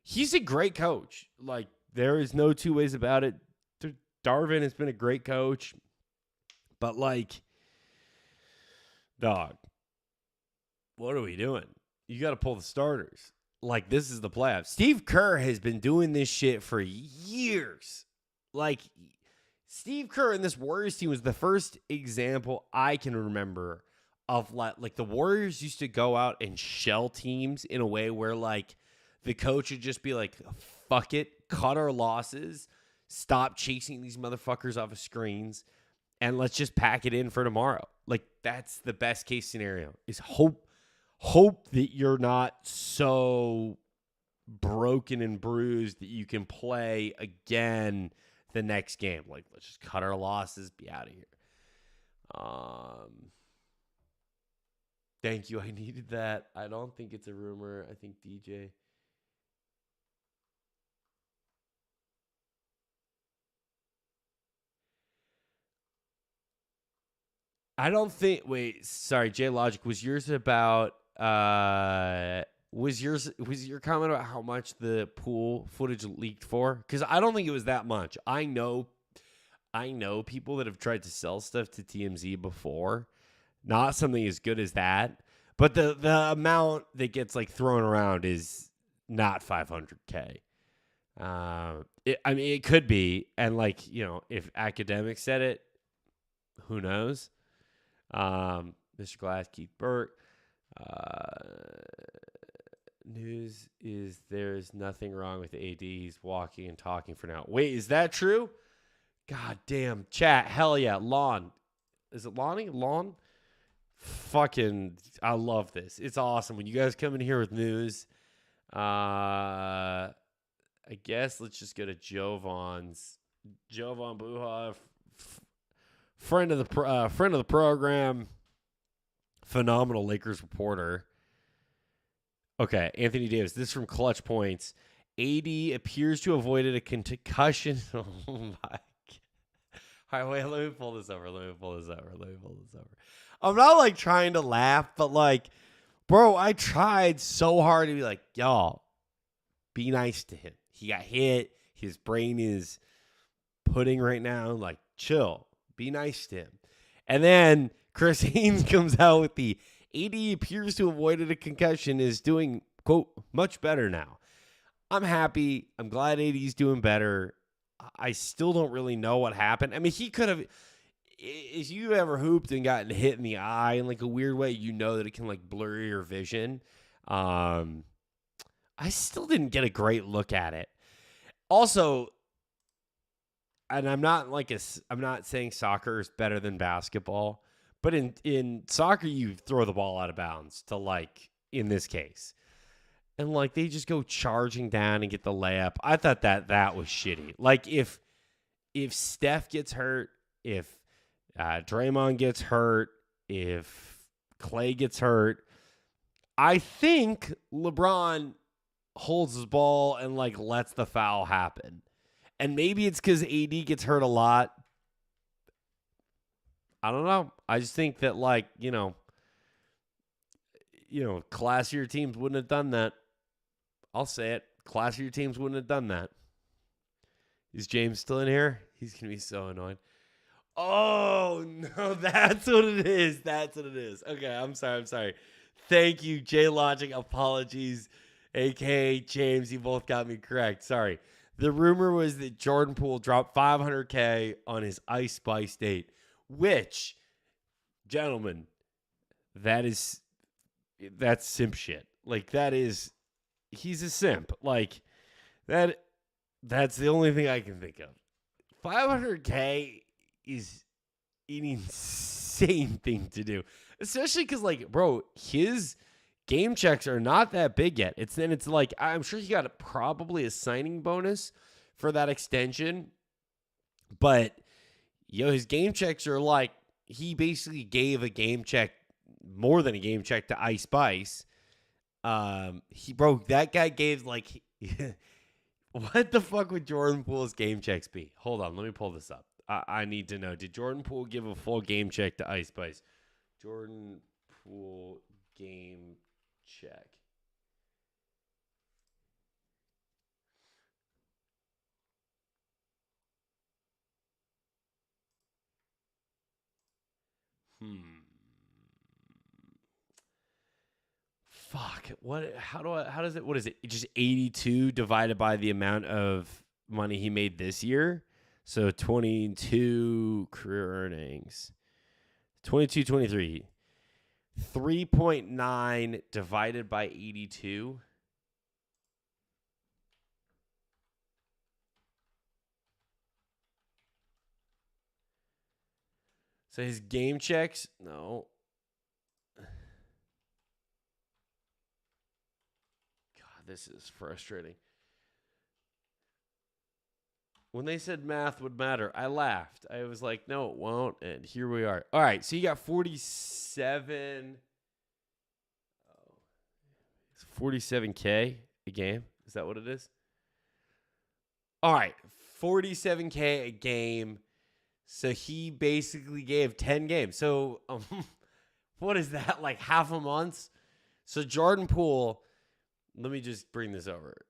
He's a great coach. Like, there is no two ways about it. Darvin has been a great coach. But, like, dog, what are we doing? You got to pull the starters. Like, this is the playoffs. Steve Kerr has been doing this shit for years. Like, Steve Kerr and this Warriors team was the first example I can remember of, like the Warriors used to go out and shell teams in a way where, like, the coach would just be like, fuck it, cut our losses, stop chasing these motherfuckers off of screens, and let's just pack it in for tomorrow. Like, that's the best case scenario, is hope that you're not so broken and bruised that you can play again the next game. Like, let's just cut our losses, be out of here. Thank you. I needed that. I don't think it's a rumor. I think DJ. I don't think. Wait, sorry, J Logic. Was yours about? Was your comment about how much the Poole footage leaked for? Because I don't think it was that much. I know people that have tried to sell stuff to TMZ before. Not something as good as that, but the amount that gets like thrown around is not 500K. It could be, and like, if academics said it, who knows? Mr. Glass, Keith Burke. News is there's nothing wrong with AD. He's walking and talking for now. Wait, is that true? God damn. Chat, hell yeah. Lon. Is it Lonnie? Lon? Fucking, I love this. It's awesome. When you guys come in here with news, I guess let's just go to Jovan's. Jovan Buha, friend of the program, phenomenal Lakers reporter. Okay, Anthony Davis. This is from Clutch Points. AD appears to have avoided a concussion. Oh my God. All right, wait. Let me pull this over. I'm not like trying to laugh, but like, bro, I tried so hard to be like, y'all, be nice to him. He got hit. His brain is pudding right now. Like, chill. Be nice to him. And then Chris Haynes comes out with the AD appears to have avoided a concussion, is doing, quote, much better now. I'm happy. I'm glad AD's doing better. I still don't really know what happened. I mean, he could have, if you ever hooped and gotten hit in the eye in like a weird way, you know that it can like blur your vision. I still didn't get a great look at it. Also, and I'm not saying soccer is better than basketball, but in soccer, you throw the ball out of bounds to, like, in this case. And, like, they just go charging down and get the layup. I thought that was shitty. Like, if Steph gets hurt, if Draymond gets hurt, if Clay gets hurt, I think LeBron holds his ball and like lets the foul happen. And maybe it's because AD gets hurt a lot. I don't know. I just think that like, classier teams wouldn't have done that. I'll say it. Classier teams wouldn't have done that. Is James still in here? He's going to be so annoyed. Oh, no, that's what it is. That's what it is. Okay, I'm sorry. Thank you, J-Logic. Apologies, a.k.a. James. You both got me correct. Sorry. The rumor was that Jordan Poole dropped $500K on his Ice Spice date, which, gentlemen, that's simp shit. Like, he's a simp. Like, that's the only thing I can think of. $500K is an insane thing to do, especially because, like, bro, his game checks are not that big yet. It's like, I'm sure he got probably a signing bonus for that extension, but his game checks are like, he basically gave a game check, more than a game check, to Ice Spice. That guy gave like, what the fuck would Jordan Poole's game checks be? Hold on, let me pull this up. I need to know. Did Jordan Poole give a full game check to Ice Spice? Jordan Poole game check. Fuck. What is it? Just 82 divided by the amount of money he made this year. So 22 career earnings. 22, 23. 3.9 divided by 82. So his game checks, no. God, this is frustrating. When they said math would matter, I laughed. I was like, no, it won't. And here we are. All right, so you got 47K a game. Is that what it is? All right, 47K a game. So he basically gave 10 games. So what is that, like half a month? So Jordan Poole, let me just bring this over.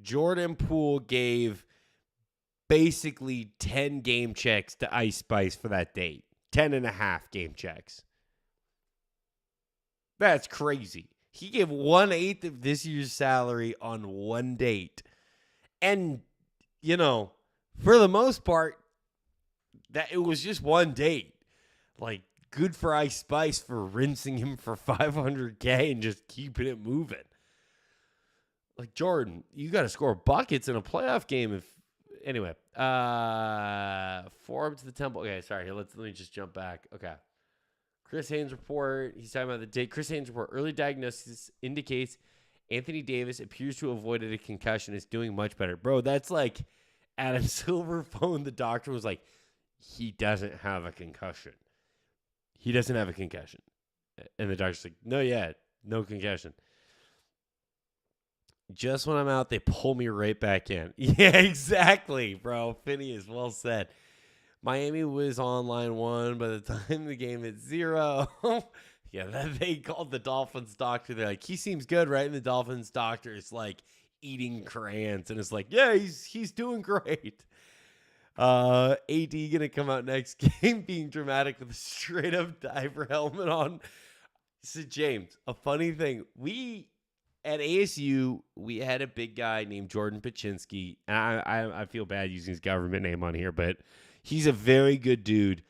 Jordan Poole gave basically 10 game checks to Ice Spice for that date. 10 and a half game checks. That's crazy. He gave 1/8 of this year's salary on one date. And, for the most part, that it was just one date. Like, good for Ice Spice for rinsing him for $500K and just keeping it moving. Like, Jordan, you got to score buckets in a playoff game. Anyway, forward to the temple. Okay, sorry. Let me just jump back. Okay. Chris Haynes report. He's talking about the date. Chris Haynes report. Early diagnosis indicates Anthony Davis appears to have avoided a concussion. Is doing much better. Bro, that's like Adam Silver phoned the doctor, was like, he doesn't have a concussion. He doesn't have a concussion. And the doctor's like, no concussion. Just when I'm out, they pull me right back in. Yeah, exactly, bro. Phineas, well said. Miami was on line 1 by the time the game hit 0. Yeah, then they called the Dolphins doctor. They're like, he seems good, right? And the Dolphins doctor is like eating crayons and is like, yeah, he's doing great. AD gonna come out next game being dramatic with a straight up diver helmet on. So James, a funny thing, at ASU, we had a big guy named Jordan Paczynski, and I feel bad using his government name on here, but he's a very good dude,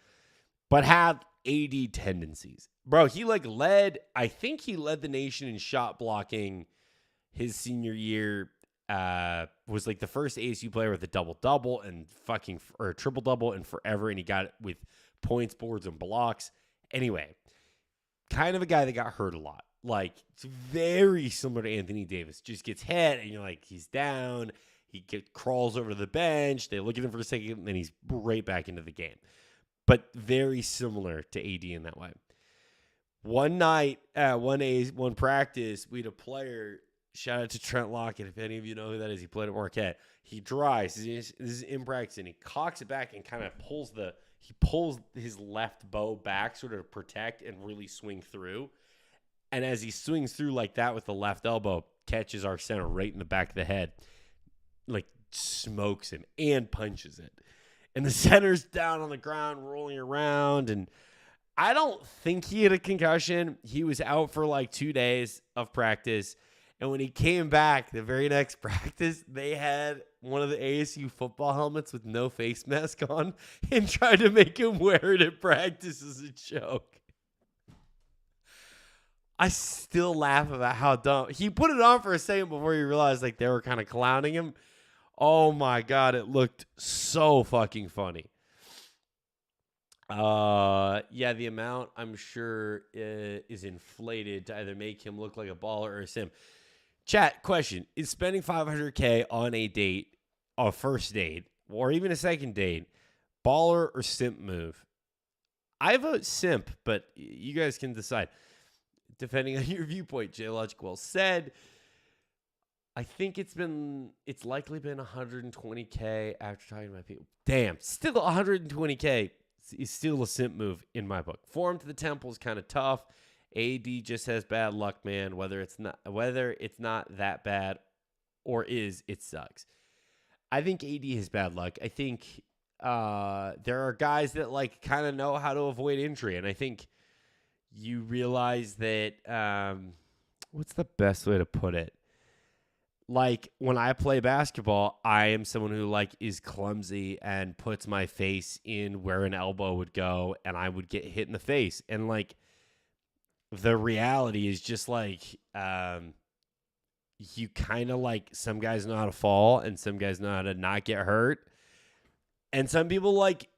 but had AD tendencies. Bro, he I think he led the nation in shot blocking his senior year. Was like the first ASU player with a double-double and or a triple-double and forever, and he got it with points, boards, and blocks. Anyway, kind of a guy that got hurt a lot. Like, it's very similar to Anthony Davis. Just gets hit, and you're like, he's down. He crawls over to the bench. They look at him for a second, and then he's right back into the game. But very similar to AD in that way. One night, one practice, we had a player Shout out to Trent Lockett. If any of you know who that is, he played at Marquette. He drives. This is in practice, and he cocks it back and kind of pulls his left bow back sort of to protect and really swing through. And as he swings through like that with the left elbow, catches our center right in the back of the head, like smokes him and punches it. And the center's down on the ground, rolling around. And I don't think he had a concussion. He was out for like 2 days of practice. And when he came back, the very next practice, they had one of the ASU football helmets with no face mask on and tried to make him wear it at practice as a joke. I still laugh about how dumb. He put it on for a second before he realized like they were kind of clowning him. Oh my God, it looked so fucking funny. Yeah, the amount I'm sure is inflated to either make him look like a baller or a simp. Chat, question. Is spending $500K on a date, a first date, or even a second date, baller or simp move? I vote simp, but you guys can decide. Depending on your viewpoint, J-Logic well said. I think it's likely been $120K after talking to my people. Damn, still $120K is still a simp move in my book. Form to the temple is kind of tough. AD just has bad luck, man. Whether it's not that bad or it sucks. I think AD has bad luck. I think there are guys that like kind of know how to avoid injury, and I think you realize that what's the best way to put it? Like when I play basketball, I am someone who like is clumsy and puts my face in where an elbow would go, and I would get hit in the face, and like. The reality is just like you kind of like some guys know how to fall and some guys know how to not get hurt. And some people like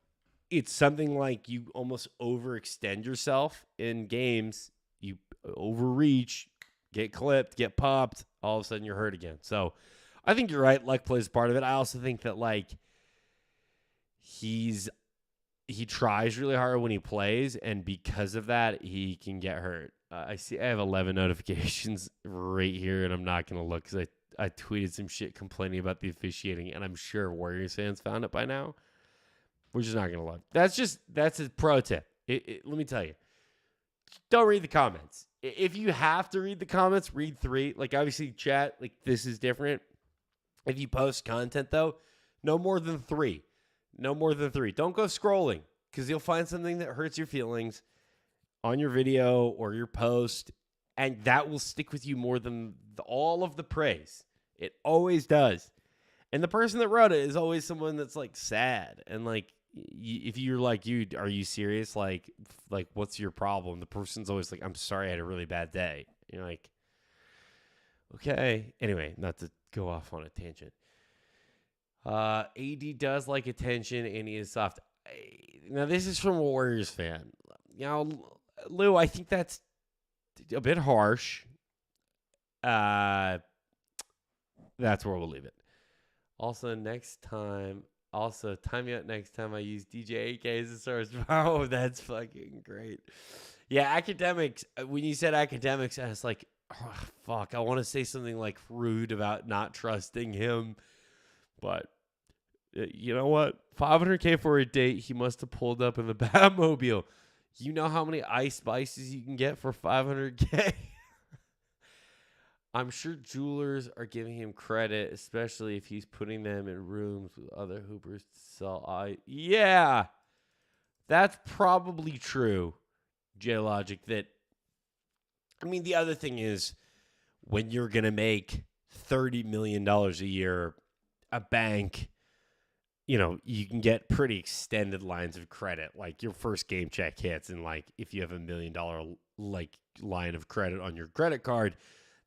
it's something like you almost overextend yourself in games. You overreach, get clipped, get popped. All of a sudden you're hurt again. So I think you're right. Luck plays part of it. I also think that like he tries really hard when he plays, and because of that, he can get hurt. I have 11 notifications right here, and I'm not going to look because I tweeted some shit complaining about the officiating, and I'm sure Warriors fans found it by now. We're just not going to look. That's a pro tip. Let me tell you. Don't read the comments. If you have to read the comments, read 3. Like, obviously, chat, like, this is different. If you post content, though, no more than 3. No more than 3. Don't go scrolling because you'll find something that hurts your feelings on your video or your post, and that will stick with you more than all of the praise. It always does. And the person that wrote it is always someone that's like sad. And like, if you're like, dude, are you serious? Like what's your problem? The person's always like, I'm sorry, I had a really bad day. You're like, okay. Anyway, not to go off on a tangent. AD does like attention, and he is soft. Now, this is from a Warriors fan. You know, Lou, I think that's a bit harsh. That's where we'll leave it. Also, time me out next time I use DJ AK as a source. Oh, that's fucking great. Yeah, academics. When you said academics, I was like, oh, fuck. I want to say something like rude about not trusting him, but you know what? $500K for a date. He must have pulled up in the Batmobile. You know how many ice spices you can get for $500K? I'm sure jewelers are giving him credit, especially if he's putting them in rooms with other hoopers to sell. Yeah, that's probably true, J-Logic. That, I mean, the other thing is when you're going to make $30 million a year, a bank, you know, you can get pretty extended lines of credit. Like your first game check hits, and like if you have $1 million like line of credit on your credit card,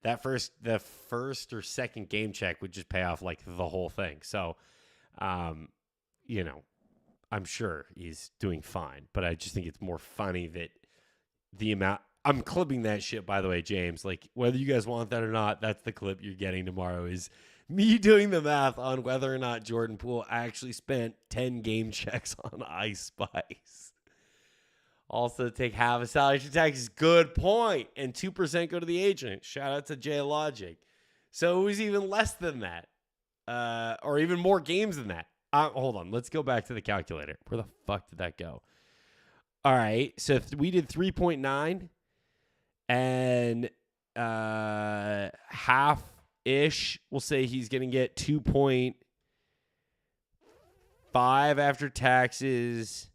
the first or second game check would just pay off like the whole thing. So, you know, I'm sure he's doing fine, but I just think it's more funny that the amount. I'm clipping that shit, by the way, James. Like, whether you guys want that or not, that's the clip you're getting tomorrow, is me doing the math on whether or not Jordan Poole actually spent 10 game checks on Ice Spice. Also, take half a salary to taxes. Good point. And 2% go to the agent. Shout out to J-Logic. So it was even less than that, or even more games than that. Hold on. Let's go back to the calculator. Where the fuck did that go? All right. So we did 3.9 and half-ish. We'll say he's going to get 2.5 after taxes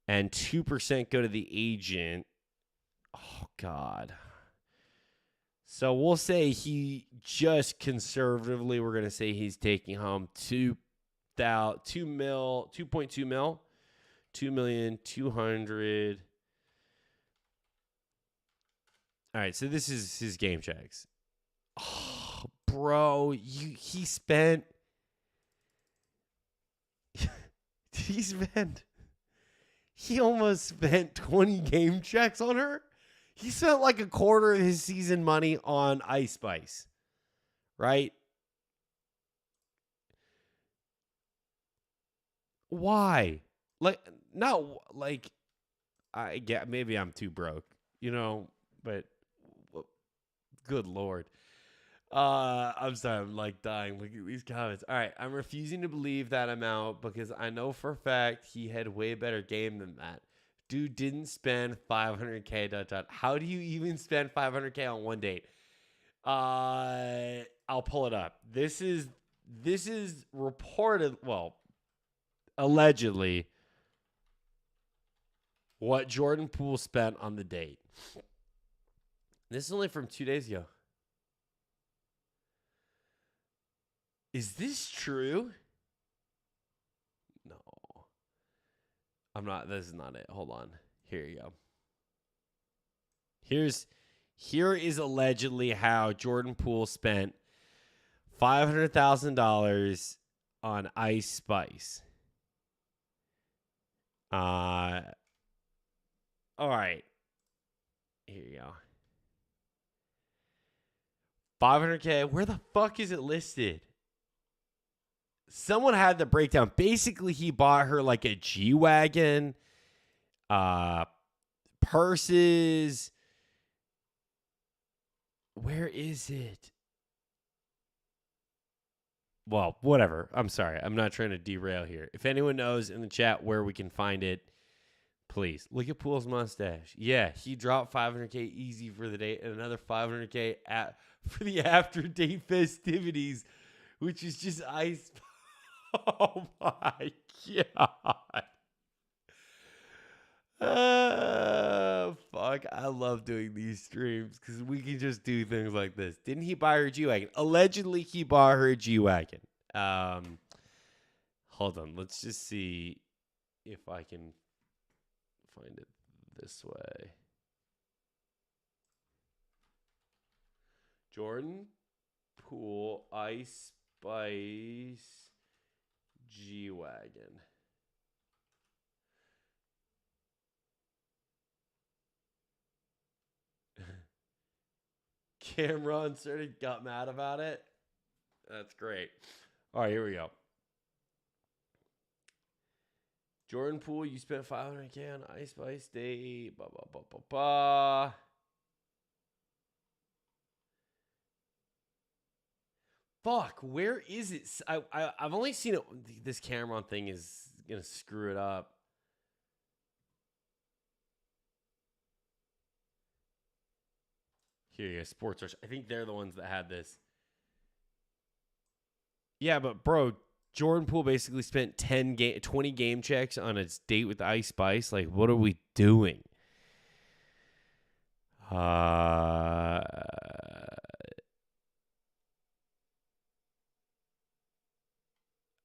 and 2% go to the agent. Oh, God. So we'll say he just conservatively, we're going to say he's taking home 2.2 mil, 2,200,000. All right, so this is his game checks. Oh, bro, he spent he almost spent 20 game checks on her. He spent like a quarter of his season money on Ice Spice, right? Why? Like, no, like, I get maybe I'm too broke, but good Lord. I'm sorry, I'm like dying. Look at these comments. All right, I'm refusing to believe that amount because I know for a fact he had way better game than that. Dude didn't spend $500K. How do you even spend $500K on one date? I'll pull it up. This is reported, well, allegedly, what Jordan Poole spent on the date. This is only from 2 days ago. Is this true? No. This is not it. Hold on. Here you go. Here is allegedly how Jordan Poole spent $500,000 on Ice Spice. All right. Here you go. $500K. Where the fuck is it listed? Someone had the breakdown. Basically, he bought her like a G-Wagon, purses. Where is it? Well, whatever. I'm sorry. I'm not trying to derail here. If anyone knows in the chat where we can find it, please. Look at Poole's mustache. Yeah, he dropped $500K easy for the day and another $500K for the after-date festivities, which is just ice. Oh my God. Fuck. I love doing these streams because we can just do things like this. Didn't he buy her a G-Wagon? Allegedly, he bought her a G-Wagon. Hold on. Let's just see if I can find it this way. Jordan Poole Ice Spice G-Wagon. Cameron got mad about it. That's great. All right, here we go. Jordan Poole, you spent $500K on Ice Spice Day. Blah, blah, blah, blah, blah. Fuck, where is it? I've only seen it. This Cameron thing is going to screw it up. Here you go, Sports Rush. I think they're the ones that had this. Yeah, but bro, Jordan Poole basically spent 20 game checks on his date with Ice Spice. Like, what are we doing?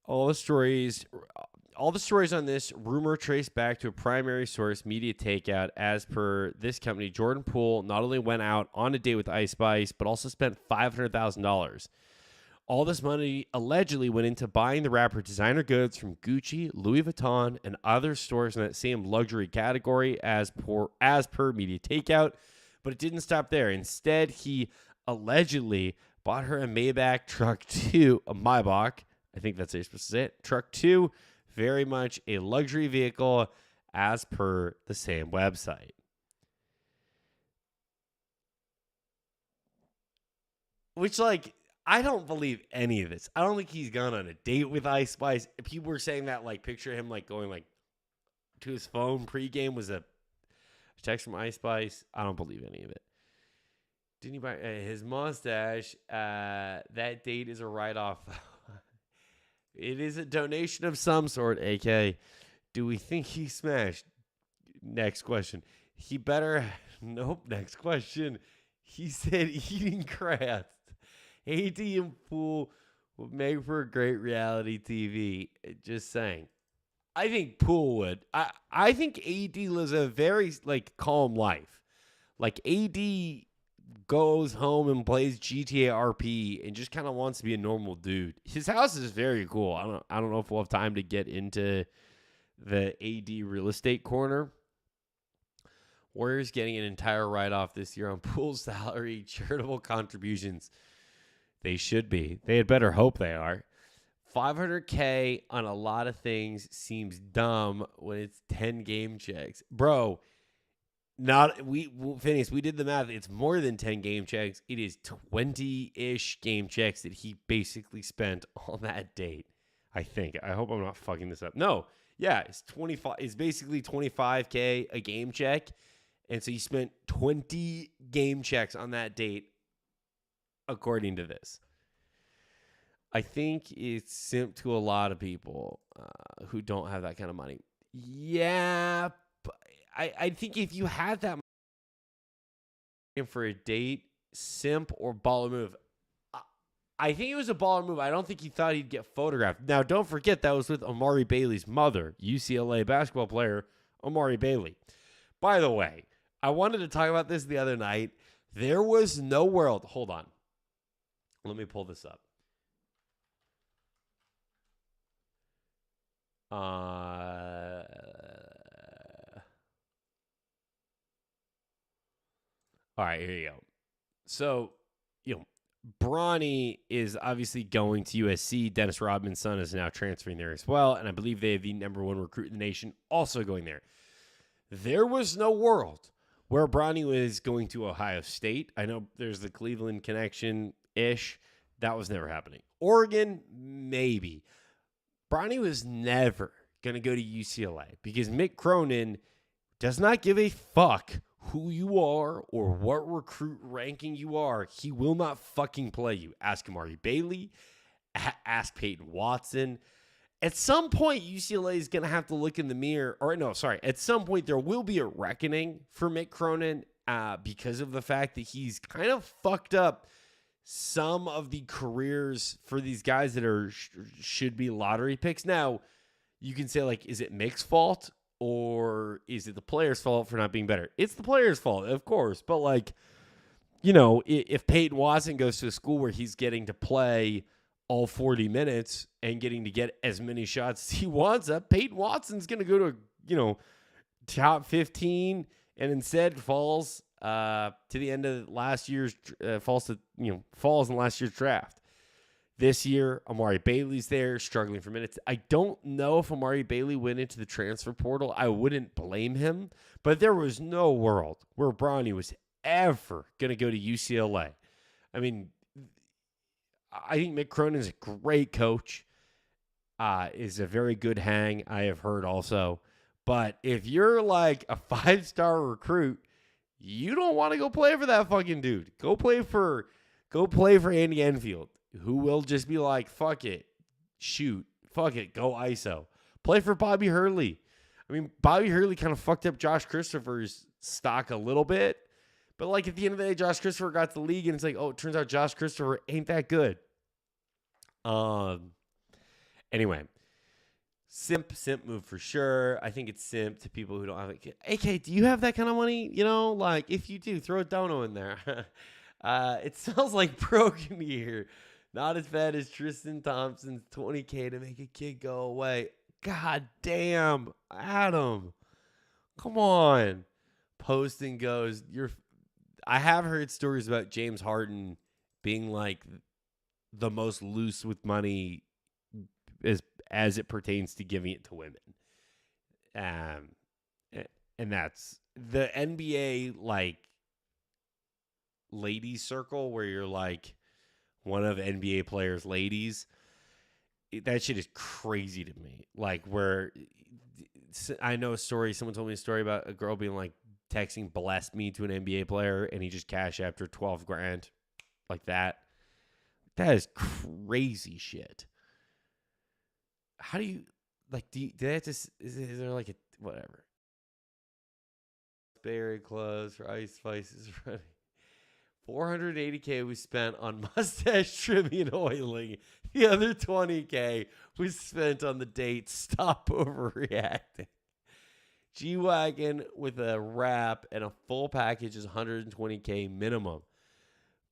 All the stories on this rumor traced back to a primary source, Media Takeout. As per this company, Jordan Poole not only went out on a date with Ice Spice, but also spent $500,000. All this money allegedly went into buying the rapper designer goods from Gucci, Louis Vuitton, and other stores in that same luxury category as per Media Takeout. But it didn't stop there. Instead, he allegedly bought her a Maybach Truck 2, a Maybach. I think that's how you're supposed to say it. Truck 2, very much a luxury vehicle as per the same website. Which, like, I don't believe any of this. I don't think he's gone on a date with Ice Spice. People were saying that, like, picture him, like, going, like, to his phone pregame was a text from Ice Spice. I don't believe any of it. Didn't he buy his mustache? That date is a write-off. It is a donation of some sort, AK. Do we think he smashed? Next question. He better. Nope. Next question. He said eating grass. AD and Poole would make for a great reality TV. Just saying. I think Poole would. I think AD lives a very, like, calm life. Like, AD goes home and plays GTA RP and just kind of wants to be a normal dude. His house is very cool. I don't know if we'll have time to get into the AD real estate corner. Warriors getting an entire write-off this year on Poole's salary, charitable contributions. They should be. They had better hope they are. $500K on a lot of things seems dumb when it's 10 game checks. Bro, Phineas, we did the math. It's more than 10 game checks. It is 20-ish game checks that he basically spent on that date. I think. I hope I'm not fucking this up. No. Yeah, it's 25. It's basically $25K a game check. And so he spent 20 game checks on that date, according to this. I think it's simp to a lot of people who don't have that kind of money. Yeah, but I think if you had that money for a date, simp or baller move, I think it was a baller move. I don't think he thought he'd get photographed. Now, don't forget that was with Amari Bailey's mother, UCLA basketball player Amari Bailey. By the way, I wanted to talk about this the other night. There was no world. Hold on. Let me pull this up. All right, here you go. So, Bronny is obviously going to USC. Dennis Rodman's son is now transferring there as well. And I believe they have the number one recruit in the nation also going there. There was no world where Bronny was going to Ohio State. I know there's the Cleveland connection-ish. That was never happening. Oregon, maybe. Bronny was never going to go to UCLA because Mick Cronin does not give a fuck who you are or what recruit ranking you are. He will not fucking play you. Ask Amari Bailey. Ask Peyton Watson. At some point, UCLA is going to have to look in the mirror. At some point, there will be a reckoning for Mick Cronin because of the fact that he's kind of fucked up some of the careers for these guys that should be lottery picks. Now, you can say, like, is it Mick's fault or is it the player's fault for not being better? It's the player's fault, of course. But, like, if Peyton Watson goes to a school where he's getting to play all 40 minutes and getting to get as many shots as he wants up, Peyton Watson's going to go to, top 15 and instead falls to the end of last year's falls in last year's draft. This year, Amari Bailey's there, struggling for minutes. I don't know if Amari Bailey went into the transfer portal. I wouldn't blame him, but there was no world where Bronny was ever going to go to UCLA. I mean, I think Mick Cronin is a great coach, is a very good hang, I have heard also. But if you're like a 5-star recruit, you don't want to go play for that fucking dude. Go play for Andy Enfield, who will just be like, fuck it, shoot, fuck it, go ISO. Play for Bobby Hurley. I mean, Bobby Hurley kind of fucked up Josh Christopher's stock a little bit. But, like, at the end of the day, Josh Christopher got to the league, and it's like, oh, it turns out Josh Christopher ain't that good. Anyway, simp move for sure. I think it's simp to people who don't have it. AK, do you have that kind of money? Like, if you do, throw a dono in there. It sounds like broken here. Not as bad as Tristan Thompson's $20K to make a kid go away. God damn, Adam. Come on. Posting goes, I have heard stories about James Harden being like the most loose with money as it pertains to giving it to women. And that's the NBA, like, ladies circle where you're like, one of NBA players' ladies. That shit is crazy to me. Like, where I know a story, someone told me a story about a girl being like texting "bless me" to an NBA player, and he just cash after 12 grand like that. That is crazy shit. How do you, like, do they have to, is there like a, whatever. Berry clothes for Ice Spices running. $480K was spent on mustache trimming and oiling. The other $20K was spent on the date. Stop overreacting. G-Wagon with a wrap and a full package is $120K minimum.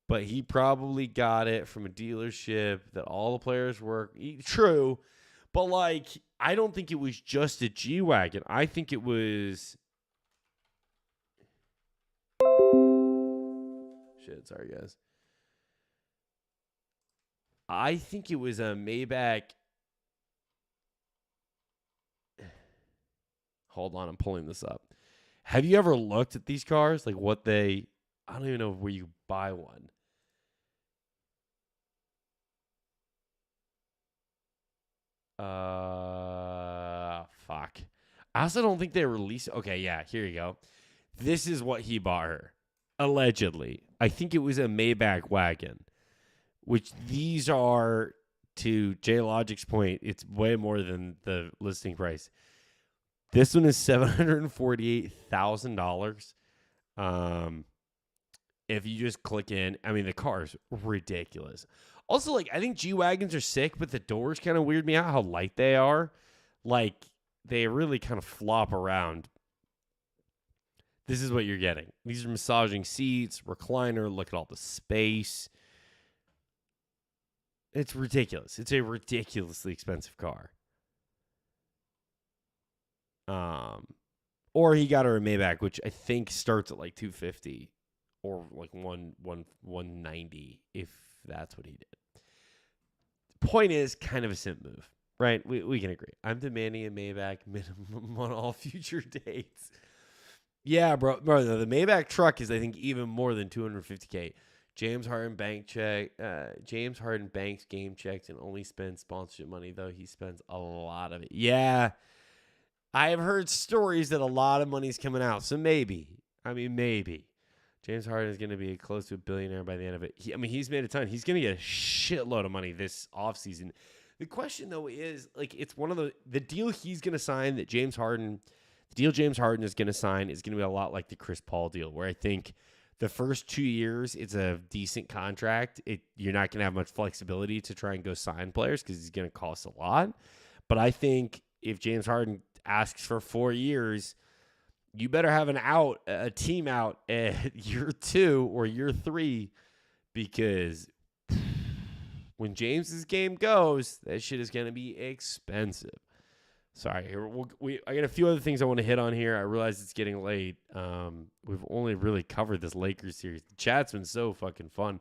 But he probably got it from a dealership that all the players work. True. But, like, I don't think it was just a G-Wagon. I think it was... Shit, sorry, guys. I think it was a Maybach. Hold on, I'm pulling this up. Have you ever looked at these cars? Like what they... I don't even know where you buy one. Fuck. I also don't think they released... Okay, yeah, here you go. This is what he bought her. Allegedly. I think it was a Maybach wagon. Which these are, to J-Logic's point, it's way more than the listing price. This one is $748,000. If you just click in, I mean, the car is ridiculous. Also, like, I think G-Wagons are sick, but the doors kind of weird me out how light they are. Like, they really kind of flop around. This is what you're getting. These are massaging seats, recliner, look at all the space. It's ridiculous. It's a ridiculously expensive car. Or he got her a Maybach, which I think starts at like $250 or like $190 if that's what he did. Point is, kind of a simp move, right? We can agree. I'm demanding a Maybach minimum on all future dates. Yeah, bro. The Maybach truck is, I think, even more than $250K. James Harden banks game checks and only spends sponsorship money, though he spends a lot of it. Yeah, I have heard stories that a lot of money's coming out, so maybe. James Harden is going to be close to $1 billionaire by the end of it. He's made a ton. He's going to get a shitload of money this offseason. The question, though, is, like, it's one of the deal he's going to sign that James Harden is going to sign is going to be a lot like the Chris Paul deal, where I think the first 2 years, it's a decent contract. You're not going to have much flexibility to try and go sign players because he's going to cost a lot. But I think if James Harden asks for 4 years, you better have a team out at year 2 or year 3, because when James's game goes, that shit is going to be expensive. Sorry, I got a few other things I want to hit on here. I realize it's getting late. We've only really covered this Lakers series. The chat's been so fucking fun.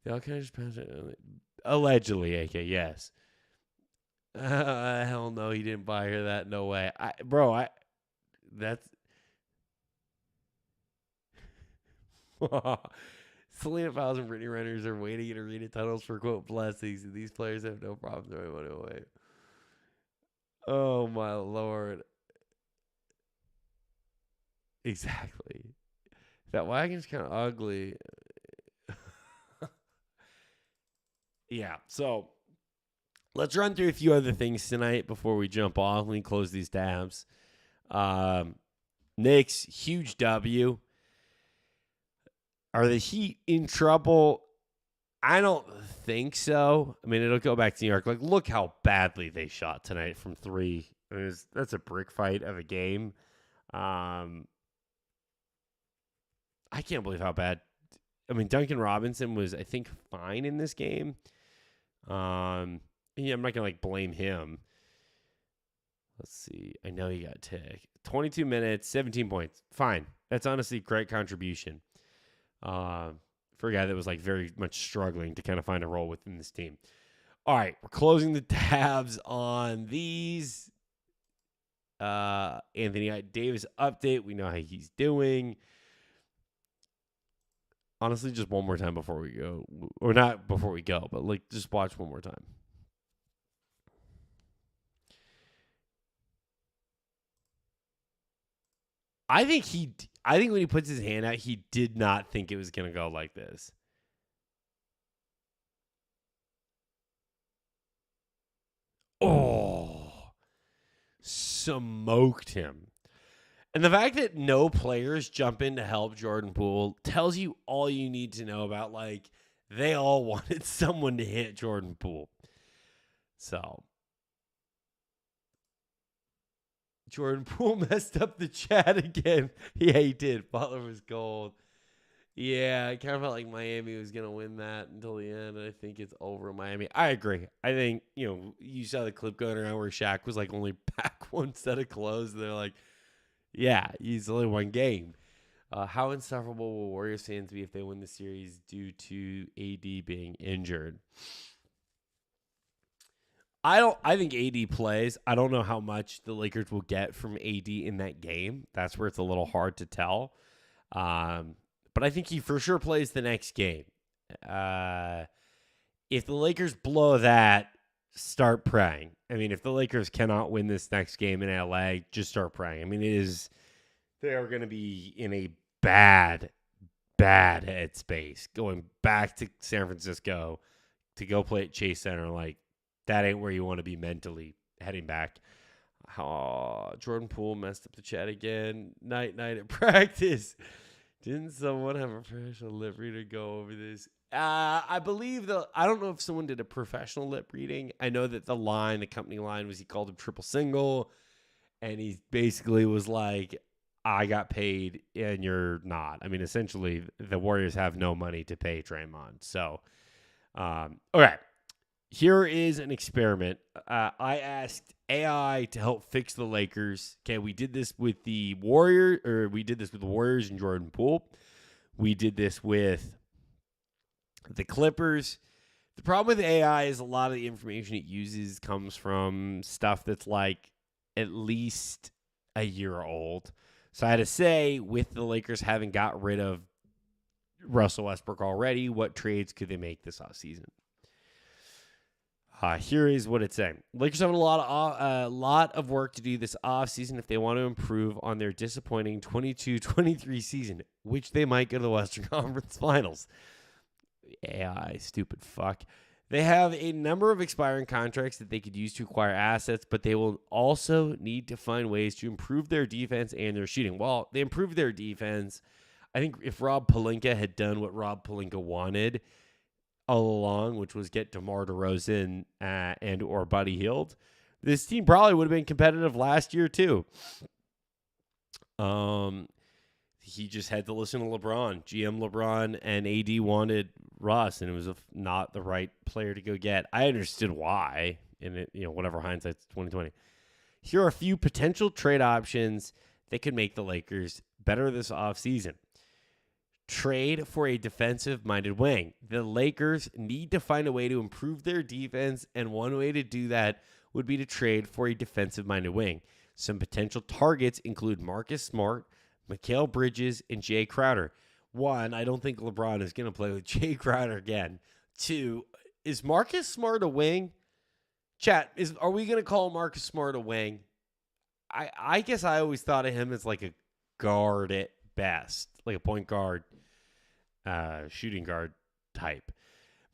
They all kind of just passed it. Allegedly, AK, yes. Hell no, he didn't buy her that. No way. That's... Selena Fowles and Brittany Renners are waiting in arena tunnels for, quote, blessings, and these players have no problem throwing money away. Oh, my Lord. Exactly. That wagon's kind of ugly. Yeah, so let's run through a few other things tonight before we jump off. Let me close these tabs. Knicks, huge W. Are the Heat in trouble? I don't think so. I mean, it'll go back to New York. Like, look how badly they shot tonight from 3. That's a brick fight of a game. I can't believe how bad. I mean, Duncan Robinson was, I think, fine in this game. I'm not gonna blame him. Let's see. I know he got tick. 22 minutes, 17 points. Fine. That's honestly great contribution. For a guy that was very much struggling to kind of find a role within this team. All right, we're closing the tabs on these. Anthony Davis update. We know how he's doing. Honestly, just one more time before we go. Or not before we go, but like just watch one more time. I think when he puts his hand out, he did not think it was going to go like this. Oh, smoked him. And the fact that no players jump in to help Jordan Poole tells you all you need to know about, like, they all wanted someone to hit Jordan Poole. So, Jordan Poole messed up the chat again. Yeah, he did. Butler was gold. Yeah, I kind of felt like Miami was going to win that until the end. I think it's over Miami. I agree. I think, you saw the clip going around where Shaq was like only back one set of clothes. They're like, yeah, he's only one game. How insufferable will Warriors fans be if they win the series due to AD being injured? I think AD plays. I don't know how much the Lakers will get from AD in that game. That's where it's a little hard to tell. But I think he for sure plays the next game. If the Lakers blow that, start praying. I mean, if the Lakers cannot win this next game in LA, just start praying. I mean, they are going to be in a bad headspace going back to San Francisco to go play at Chase Center. Like, that ain't where you want to be mentally heading back. Jordan Poole messed up the chat again. Night at practice. Didn't someone have a professional lip reader go over this? I believe I don't know if someone did a professional lip reading. I know that the company line was he called him triple single, and he basically was like, I got paid and you're not. I mean, essentially, the Warriors have no money to pay Draymond. So, okay. Here is an experiment. I asked AI to help fix the Lakers. Okay, we did this with the Warriors and Jordan Poole. We did this with the Clippers. The problem with AI is a lot of the information it uses comes from stuff that's like at least a year old. So I had to say, with the Lakers having got rid of Russell Westbrook already, what trades could they make this offseason? Here is what it's saying. Lakers have a lot of work to do this offseason if they want to improve on their disappointing 22-23 season, which they might go to the Western Conference Finals. AI, stupid fuck. They have a number of expiring contracts that they could use to acquire assets, but they will also need to find ways to improve their defense and their shooting. Well, they improved their defense. I think if Rob Pelinka had done what Rob Pelinka wanted all along, which was get DeMar DeRozan and or Buddy Hield, this team probably would have been competitive last year too. He just had to listen to LeBron. GM LeBron and AD wanted Russ, and it was not the right player to go get. I understood why, and it, whatever, hindsight's 2020. Here are a few potential trade options that could make the Lakers better this offseason. Trade for a defensive-minded wing. The Lakers need to find a way to improve their defense, and one way to do that would be to trade for a defensive-minded wing. Some potential targets include Marcus Smart, Mikal Bridges, and Jay Crowder. One, I don't think LeBron is going to play with Jay Crowder again. Two, is Marcus Smart a wing? Chat, are we going to call Marcus Smart a wing? I guess I always thought of him as like a guard at best, like a point guard, shooting guard type.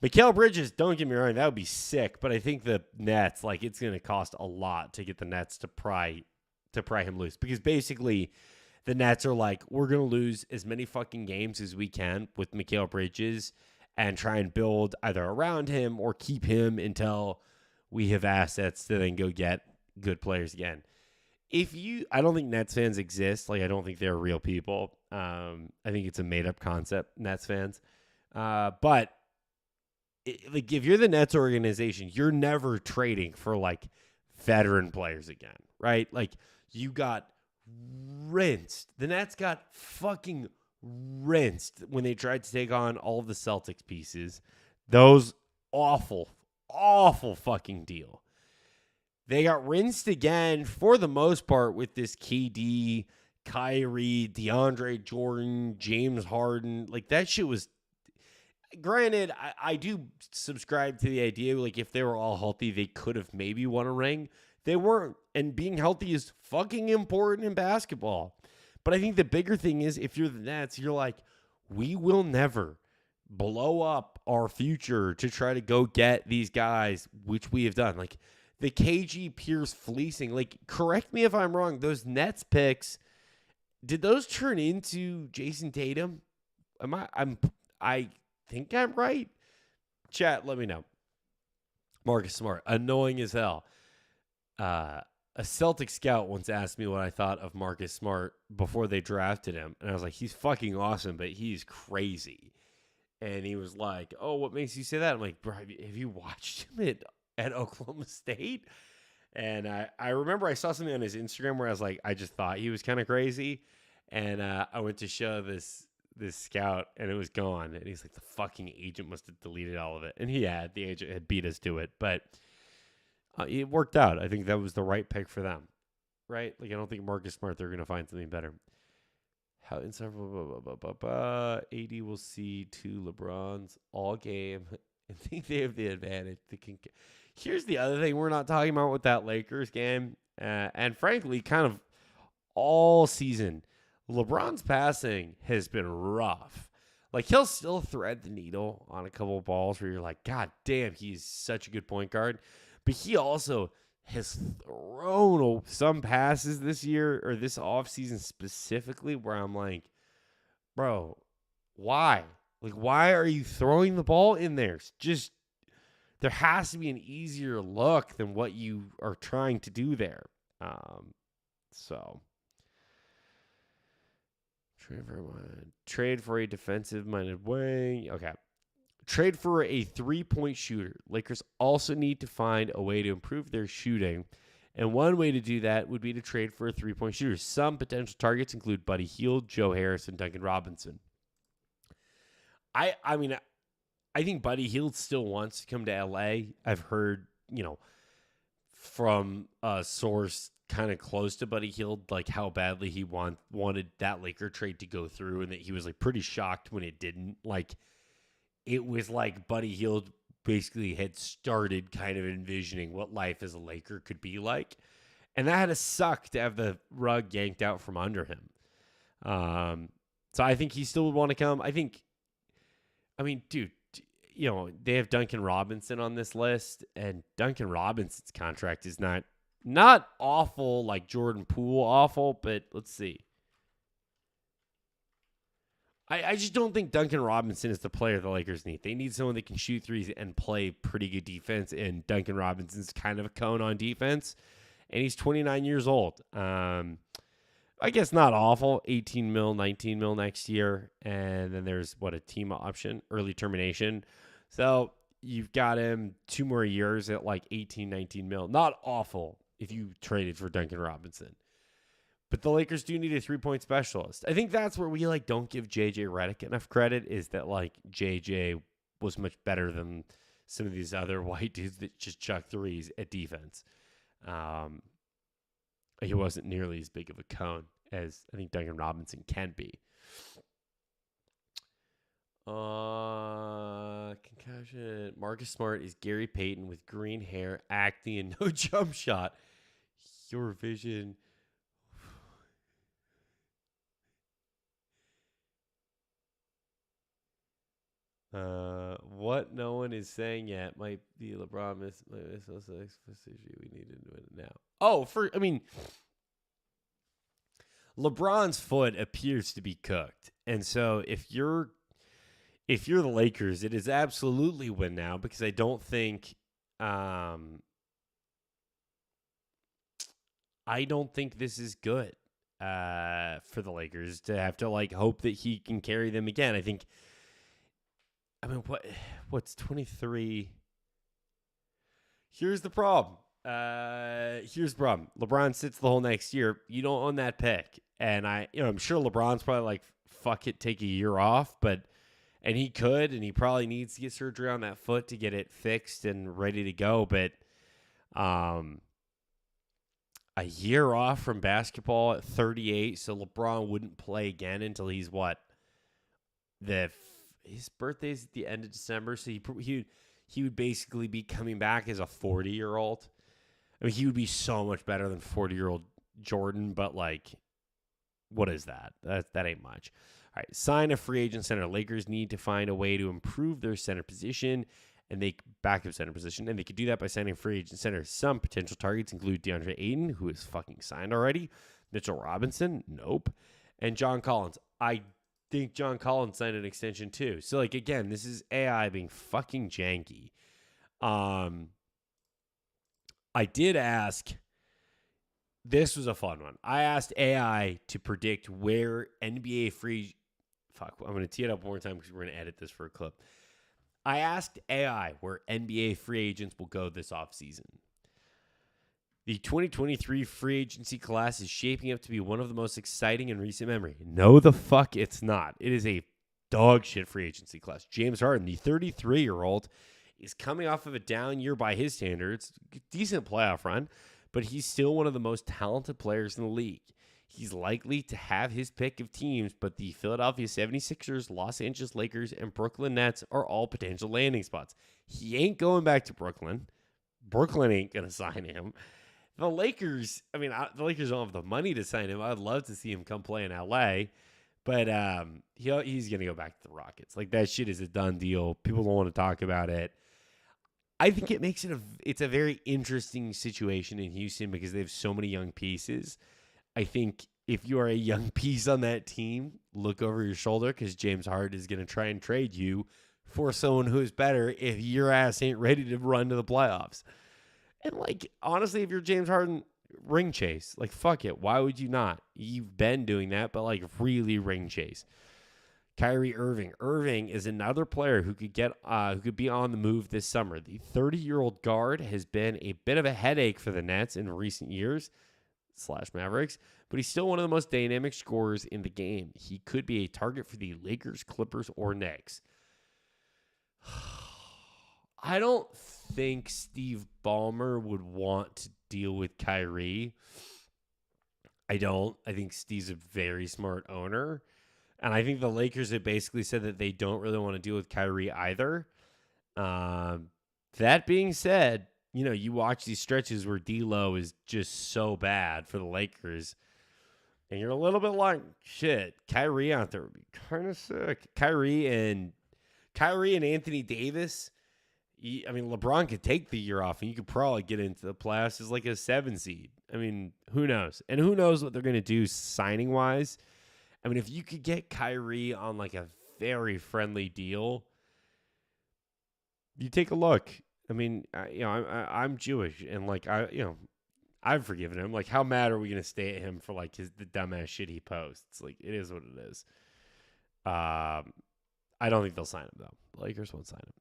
Mikal Bridges, don't get me wrong, that would be sick, but I think the Nets, like, it's going to cost a lot to get the Nets to pry him loose, because basically the Nets are like, we're going to lose as many fucking games as we can with Mikal Bridges and try and build either around him or keep him until we have assets to then go get good players again. I don't think Nets fans exist. Like, I don't think they're real people. I think it's a made-up concept, Nets fans. But if you're the Nets organization, you're never trading for, like, veteran players again, right? Like, you got rinsed. The Nets got fucking rinsed when they tried to take on all of the Celtics pieces. Those awful fucking deal. They got rinsed again for the most part with this KD, Kyrie, DeAndre Jordan, James Harden. Like, that shit was. Granted, I do subscribe to the idea, like, if they were all healthy, they could have maybe won a ring. They weren't. And being healthy is fucking important in basketball. But I think the bigger thing is, if you're the Nets, you're like, we will never blow up our future to try to go get these guys, which we have done. Like, the KG Pierce fleecing, like, correct me if I'm wrong, those Nets picks, did those turn into Jason Tatum? I think I'm right. Chat, let me know. Marcus Smart, annoying as hell. A Celtic scout once asked me what I thought of Marcus Smart before they drafted him. And I was like, he's fucking awesome, but he's crazy. And he was like, oh, what makes you say that? I'm like, bro, have you watched him at Oklahoma State? And I remember I saw something on his Instagram where I was like, I just thought he was kind of crazy. And I went to show this scout, and it was gone. And he's like, the fucking agent must have deleted all of it. And the agent had beat us to it. But it worked out. I think that was the right pick for them, right? Like, I don't think Marcus Smart, they're going to find something better. How insufferable. AD will see 2 LeBrons all game and think they have the advantage. Here's the other thing we're not talking about with that Lakers game. And frankly, kind of all season, LeBron's passing has been rough. Like, he'll still thread the needle on a couple of balls where you're like, God damn, he's such a good point guard. But he also has thrown some passes this year or this offseason specifically where I'm like, bro, why? Like, why are you throwing the ball in there? Just, there has to be an easier look than what you are trying to do there. So, trade for a defensive-minded wing. Okay. Trade for a 3-point shooter. Lakers also need to find a way to improve their shooting. And one way to do that would be to trade for a 3-point shooter. Some potential targets include Buddy Hield, Joe Harris, and Duncan Robinson. I mean, I think Buddy Hield still wants to come to LA. I've heard, from a source kind of close to Buddy Hield, like how badly he wanted that Laker trade to go through, and that he was like pretty shocked when it didn't. Like, it was like Buddy Hield basically had started kind of envisioning what life as a Laker could be like. And that had to suck to have the rug yanked out from under him. So I think he still would want to come. Dude, they have Duncan Robinson on this list, and Duncan Robinson's contract is not awful like Jordan Poole awful, but let's see. I just don't think Duncan Robinson is the player the Lakers need. They need someone that can shoot threes and play pretty good defense, and Duncan Robinson's kind of a cone on defense, and he's 29 years old. I guess not awful, 18 mil, 19 mil next year, and then there's, a team option, early termination. So you've got him 2 more years at like 18, 19 mil. Not awful if you traded for Duncan Robinson. But the Lakers do need a 3-point specialist. I think that's where we don't give JJ Redick enough credit, is that JJ was much better than some of these other white dudes that just chuck threes at defense. He wasn't nearly as big of a cone as I think Duncan Robinson can be. Concussion. Marcus Smart is Gary Payton with green hair, acne, and no jump shot. Your vision. What no one is saying yet might be LeBron we need to do it now. LeBron's foot appears to be cooked. And so if you're the Lakers, it is absolutely win now, because I don't think this is good for the Lakers to have to hope that he can carry them again. What's 23? Here's the problem. LeBron sits the whole next year. You don't own that pick. And I'm sure LeBron's probably fuck it, take a year off, and he could, and he probably needs to get surgery on that foot to get it fixed and ready to go. But a year off from basketball at 38, so LeBron wouldn't play again until he's what? His birthday's at the end of December, so he would basically be coming back as a 40-year-old. I mean, he would be so much better than 40-year-old Jordan, but like, what is that? That ain't much. All right, sign a free agent center. Lakers need to find a way to improve their center position and they backup center position, and they could do that by signing free agent center. Some potential targets include DeAndre Ayton, who is fucking signed already, Mitchell Robinson, nope, and John Collins. I think John Collins signed an extension too. So like again, this is AI being fucking janky. I did ask. This was a fun one. I asked AI to predict where NBA free. Fuck, I'm going to tee it up one more time because we're going to edit this for a clip. I asked AI where NBA free agents will go this offseason. The 2023 free agency class is shaping up to be one of the most exciting in recent memory. No, the fuck it's not. It is a dog shit free agency class. James Harden, the 33-year-old, is coming off of a down year by his standards. Decent playoff run, but he's still one of the most talented players in the league. He's likely to have his pick of teams, but the Philadelphia 76ers, Los Angeles Lakers, and Brooklyn Nets are all potential landing spots. He ain't going back to Brooklyn. Brooklyn ain't going to sign him. The Lakers, the Lakers don't have the money to sign him. I'd love to see him come play in LA, but he's going to go back to the Rockets. Like, that shit is a done deal. People don't want to talk about it. I think it makes it's a very interesting situation in Houston because they have so many young pieces. I think if you are a young piece on that team, look over your shoulder because James Harden is going to try and trade you for someone who is better if your ass ain't ready to run to the playoffs. And, like, honestly, if you're James Harden, ring chase. Like, fuck it. Why would you not? You've been doing that, but, like, really ring chase. Kyrie Irving. Irving is another player who could be on the move this summer. The 30-year-old guard has been a bit of a headache for the Nets in recent years / Mavericks, but he's still one of the most dynamic scorers in the game. He could be a target for the Lakers, Clippers, or Knicks. I don't think Steve Ballmer would want to deal with Kyrie. I don't. I think Steve's a very smart owner. And I think the Lakers have basically said that they don't really want to deal with Kyrie either. That being said, you watch these stretches where D'Lo is just so bad for the Lakers, and you're a little bit like, shit, Kyrie out there would be kind of sick. Kyrie and Anthony Davis. LeBron could take the year off, and you could probably get into the playoffs as like a 7 seed. Who knows? And who knows what they're going to do signing-wise. If you could get Kyrie on like a very friendly deal, you take a look. I'm Jewish, and like I've forgiven him. Like, how mad are we gonna stay at him for like the dumbass shit he posts? Like, it is what it is. I don't think they'll sign him though. The Lakers won't sign him.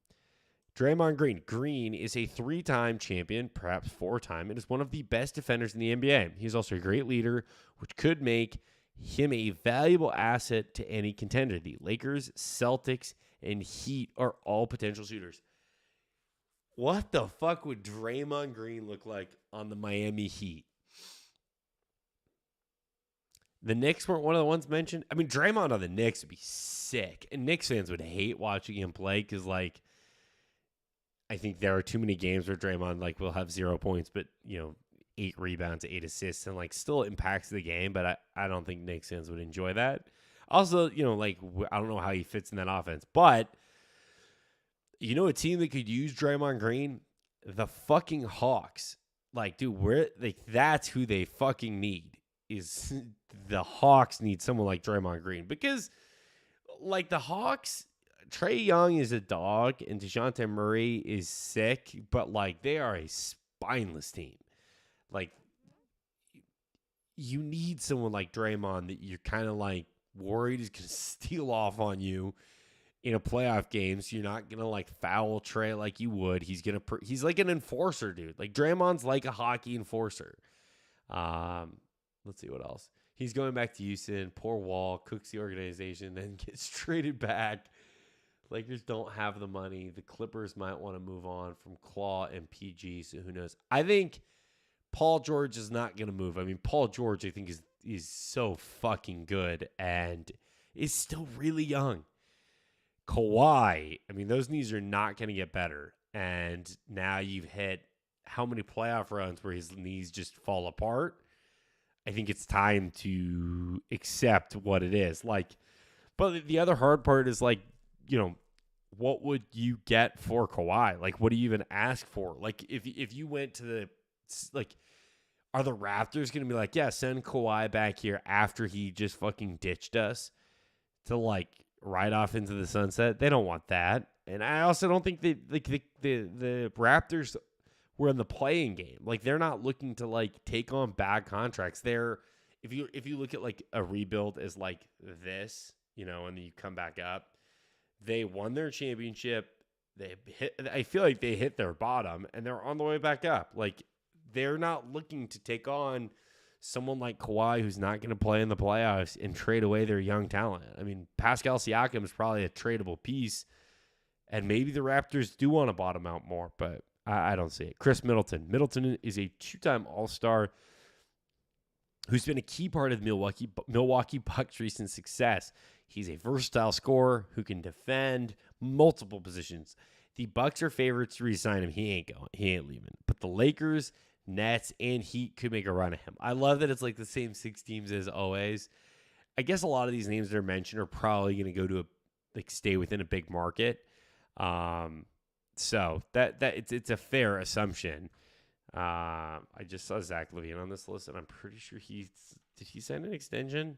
Draymond Green. Green is a 3-time champion, perhaps 4-time, and is one of the best defenders in the NBA. He's also a great leader, which could make him a valuable asset to any contender. The Lakers, Celtics, and Heat are all potential shooters. What the fuck would Draymond Green look like on the Miami Heat? The Knicks weren't one of the ones mentioned. Draymond on the Knicks would be sick. And Knicks fans would hate watching him play because, like, I think there are too many games where Draymond, like, will have 0 points, but, 8 rebounds, 8 assists, and, like, still impacts the game. But I don't think Knicks fans would enjoy that. Also, I don't know how he fits in that offense. But a team that could use Draymond Green? The fucking Hawks. Like, dude, that's who they fucking need. Is the Hawks need someone like Draymond Green. Because, like, the Hawks, Trae Young is a dog, and DeJounte Murray is sick, but, like, they are a spineless team. Like, you need someone like Draymond that you're kind of, like, worried is going to steal off on you in a playoff game, so you're not gonna like foul Trae like you would. He's like an enforcer, dude. Like, Draymond's like a hockey enforcer. Let's see what else. He's going back to Houston. Poor Wall cooks the organization, then gets traded back. Lakers don't have the money. The Clippers might want to move on from Claw and PG, so who knows? I think Paul George is not going to move. I mean, Paul George, I think, is so fucking good and is still really young. Kawhi, I mean, those knees are not going to get better. And now you've hit how many playoff runs where his knees just fall apart? I think it's time to accept what it is. Like, but the other hard part is like, what would you get for Kawhi? Like, what do you even ask for? Like, if you went to the, like, are the Raptors going to be like, yeah, send Kawhi back here after he just fucking ditched us to, like, ride off into the sunset? They don't want that. And I also don't think that, like, the Raptors were in the playing game. Like, they're not looking to, like, take on bad contracts. They're, if you look at, like, a rebuild as, like, this, and then you come back up, they won their championship. I feel like they hit their bottom, and they're on the way back up. Like, they're not looking to take on someone like Kawhi who's not going to play in the playoffs and trade away their young talent. I mean, Pascal Siakam is probably a tradable piece, and maybe the Raptors do want to bottom out more, but I don't see it. Chris Middleton. Middleton is a two-time All-Star who's been a key part of Milwaukee Bucks' recent success. He's a versatile scorer who can defend multiple positions. The Bucks are favorites to re-sign him. He ain't going. He ain't leaving. But the Lakers, Nets, and Heat could make a run at him. I love that it's like the same 6 teams as always. I guess a lot of these names that are mentioned are probably going to go to stay within a big market. So that it's a fair assumption. I just saw Zach LaVine on this list, and I'm pretty sure did he sign an extension?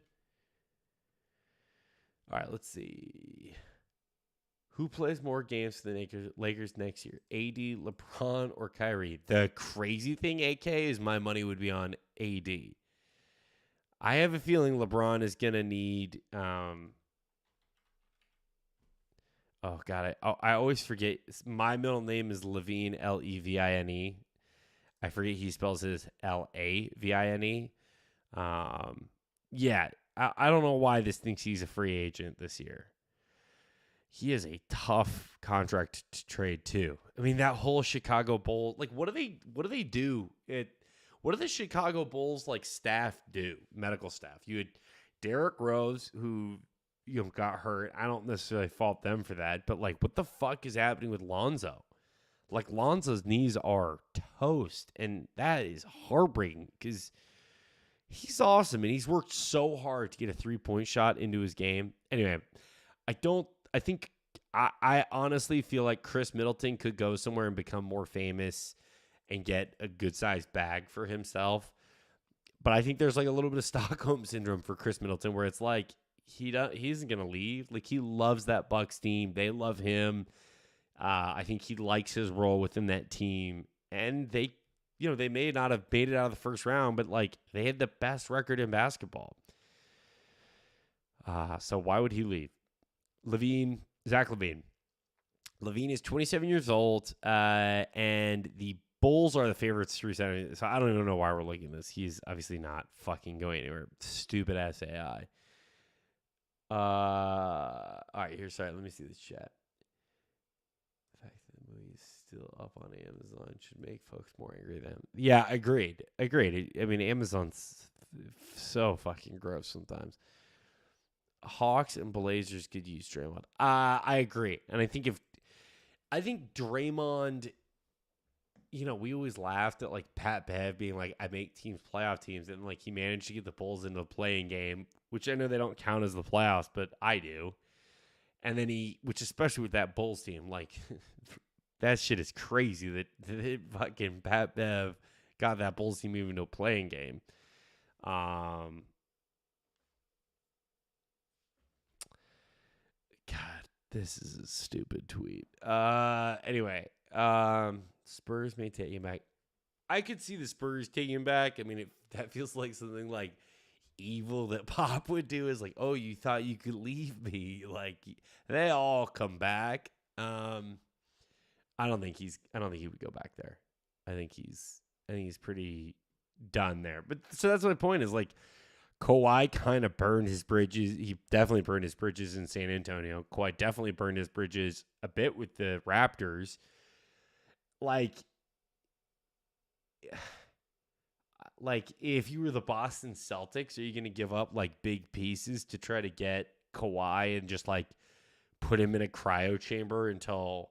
All right, let's see. Who plays more games for the Lakers next year? AD, LeBron, or Kyrie? The crazy thing, AK, is my money would be on AD. I have a feeling LeBron is going to need... oh, God. I always forget. My middle name is Levine, Levine. I forget he spells his Lavine. Yeah, I don't know why this thinks he's a free agent this year. He is a tough contract to trade too. I mean, that whole Chicago Bulls, like, what do they do? What do the Chicago Bulls staff do? Medical staff. You had Derrick Rose, who got hurt. I don't necessarily fault them for that, but what the fuck is happening with Lonzo? Lonzo's knees are toast, and that is heartbreaking because he's awesome and he's worked so hard to get a 3-point shot into his game. Anyway, I honestly feel like Chris Middleton could go somewhere and become more famous and get a good-sized bag for himself. But I think there's a little bit of Stockholm syndrome for Chris Middleton where it's he isn't going to leave. He loves that Bucks team. They love him. I think he likes his role within that team. And they may not have made it out of the first round, but they had the best record in basketball. So why would he leave? Zach LaVine. LaVine is 27 years old, and the Bulls are the favorites to resign. So I don't even know why we're looking at this. He's obviously not fucking going anywhere. Stupid ass AI. All right, here. Sorry, let me see this chat. The fact that the movie is still up on Amazon should make folks more angry than. Yeah, agreed. I mean, Amazon's so fucking gross sometimes. Hawks and Blazers could use Draymond. I agree. And I think Draymond, we always laughed at Pat Bev being I make teams playoff teams, and he managed to get the Bulls into a playing game, which I know they don't count as the playoffs, but I do. And then which especially with that Bulls team, that shit is crazy that fucking Pat Bev got that Bulls team even to a playing game. God, this is a stupid tweet. Anyway, Spurs may take him back. I could see the Spurs taking him back. I mean, that feels like something evil that Pop would do is oh, you thought you could leave me. They all come back. I don't think he would go back there. I think he's pretty done there. But so that's my point is Kawhi kind of burned his bridges. He definitely burned his bridges in San Antonio. Kawhi definitely burned his bridges a bit with the Raptors. like if you were the Boston Celtics, are you going to give up like big pieces to try to get Kawhi and just like put him in a cryo chamber until,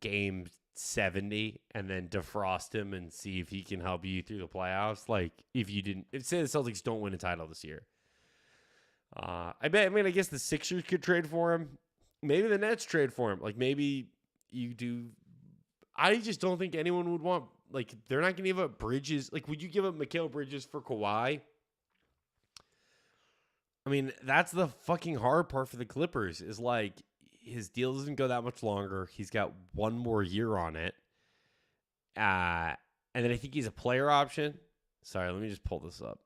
game 70 and then defrost him and see if he can help you through the playoffs? Like if say the Celtics don't win a title this year. I guess the Sixers could trade for him. Maybe the Nets trade for him. Like maybe you do. I just don't think anyone would want, like, they're not going to give up Bridges. Like, would you give up Mikal Bridges for Kawhi? I mean, that's the fucking hard part for the Clippers is, like, his deal doesn't go that much longer. He's got one more year on it. And then I think he's a player option. Sorry, let me just pull this up.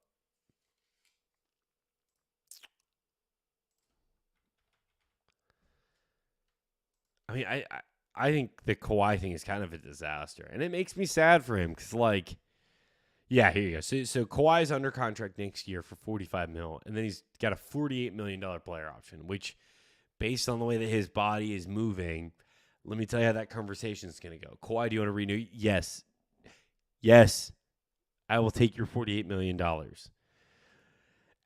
I mean, I think the Kawhi thing is kind of a disaster. And it makes me sad for him because, like, yeah, here you go. So Kawhi's under contract next year for $45 million. And then he's got a $48 million player option, which, based on the way that his body is moving, let me tell you how that conversation is going to go. Kawhi, do you want to renew? Yes. Yes. I will take your $48 million.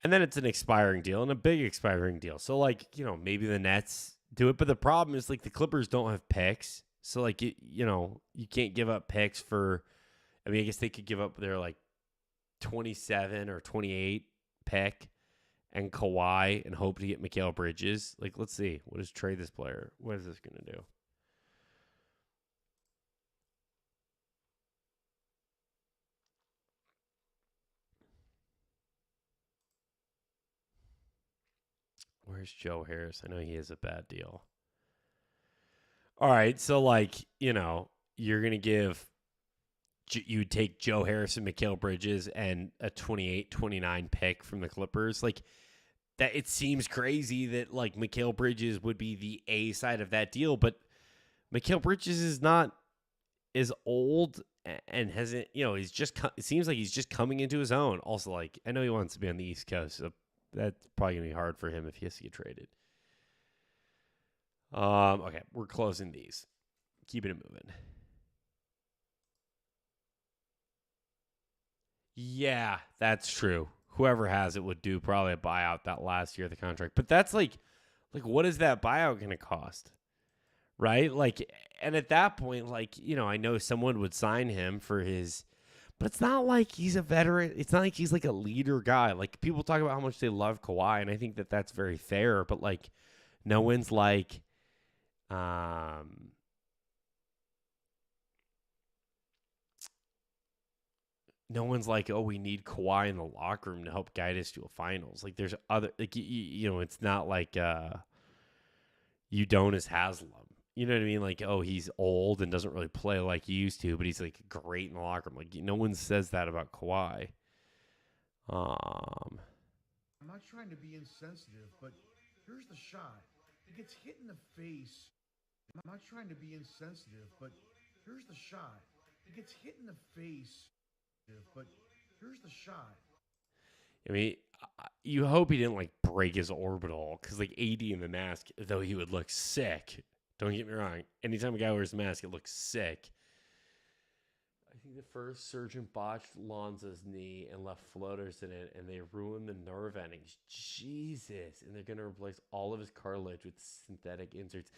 And then it's an expiring deal and a big expiring deal. So, like, maybe the Nets do it. But the problem is, like, the Clippers don't have picks. So, like, you can't give up picks for, I guess they could give up their, like, 27 or 28 pick and Kawhi and hope to get Mikal Bridges. Like, let's see. What is trade this player? What is this going to do? Where's Joe Harris? I know he has a bad deal. All right, so, like, you're going to give, you take Joe Harris and Mikal Bridges and a 28-29 pick from the Clippers. Like, that, it seems crazy that, like, Mikal Bridges would be the A side of that deal, but Mikal Bridges is not as old and hasn't, he's just, it seems like he's just coming into his own. Also, like, I know he wants to be on the East Coast, so that's probably going to be hard for him if he has to get traded. Okay, we're closing these. Keeping it moving. Yeah, that's true. Whoever has it would do probably a buyout that last year of the contract. But that's like what is that buyout going to cost? Right? Like, and at that point, like, I know someone would sign him for his, but it's not like he's a veteran. It's not like he's like a leader guy. Like, people talk about how much they love Kawhi, and I think that that's very fair, but, like, no one's like, no one's like, oh, we need Kawhi in the locker room to help guide us to a finals. Like, there's other, like, it's not like Udonis Haslem. You know what I mean? Like, oh, he's old and doesn't really play like he used to, but he's, like, great in the locker room. Like, no one says that about Kawhi. I'm not trying to be insensitive, but here's the shot. It gets hit in the face. I'm not trying to be insensitive, but here's the shot. It gets hit in the face. But here's the shot. I mean, you hope he didn't, like, break his orbital, because, like, AD in the mask, though he would look sick. Don't get me wrong. Anytime a guy wears a mask, it looks sick. I think the first surgeon botched Lonzo's knee and left floaters in it, and they ruined the nerve endings. Jesus. And they're going to replace all of his cartilage with synthetic inserts.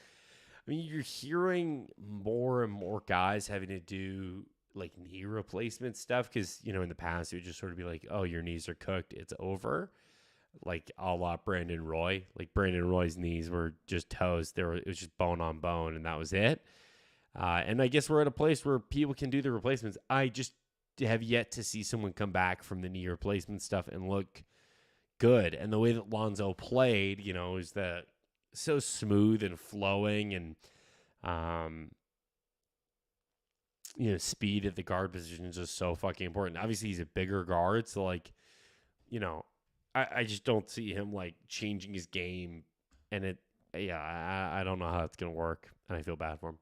I mean, you're hearing more and more guys having to do, like, knee replacement stuff because, in the past it would just sort of be like, oh, your knees are cooked, it's over. Like, a la Brandon Roy. Like, Brandon Roy's knees were just toast. It was just bone on bone, and that was it. And I guess we're at a place where people can do the replacements. I just have yet to see someone come back from the knee replacement stuff and look good. And the way that Lonzo played, is that so smooth and flowing, and speed at the guard position is just so fucking important. Obviously, he's a bigger guard, so, like, I just don't see him, like, changing his game, and I don't know how it's gonna work, and I feel bad for him.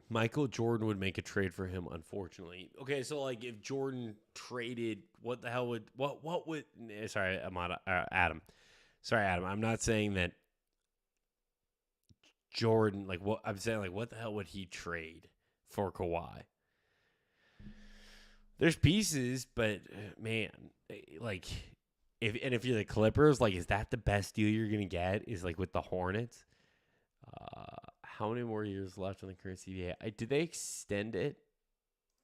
Michael Jordan would make a trade for him, unfortunately. Okay, so, like, if Jordan traded, what the hell would what would? Sorry, Adam. Sorry, Adam. I'm not saying that Jordan, like, what I'm saying, like, what the hell would he trade for Kawhi? There's pieces, but man, like if you're the Clippers, like is that the best deal you're gonna get? Is like with the Hornets? How many more years left on the current CBA? Did they extend it?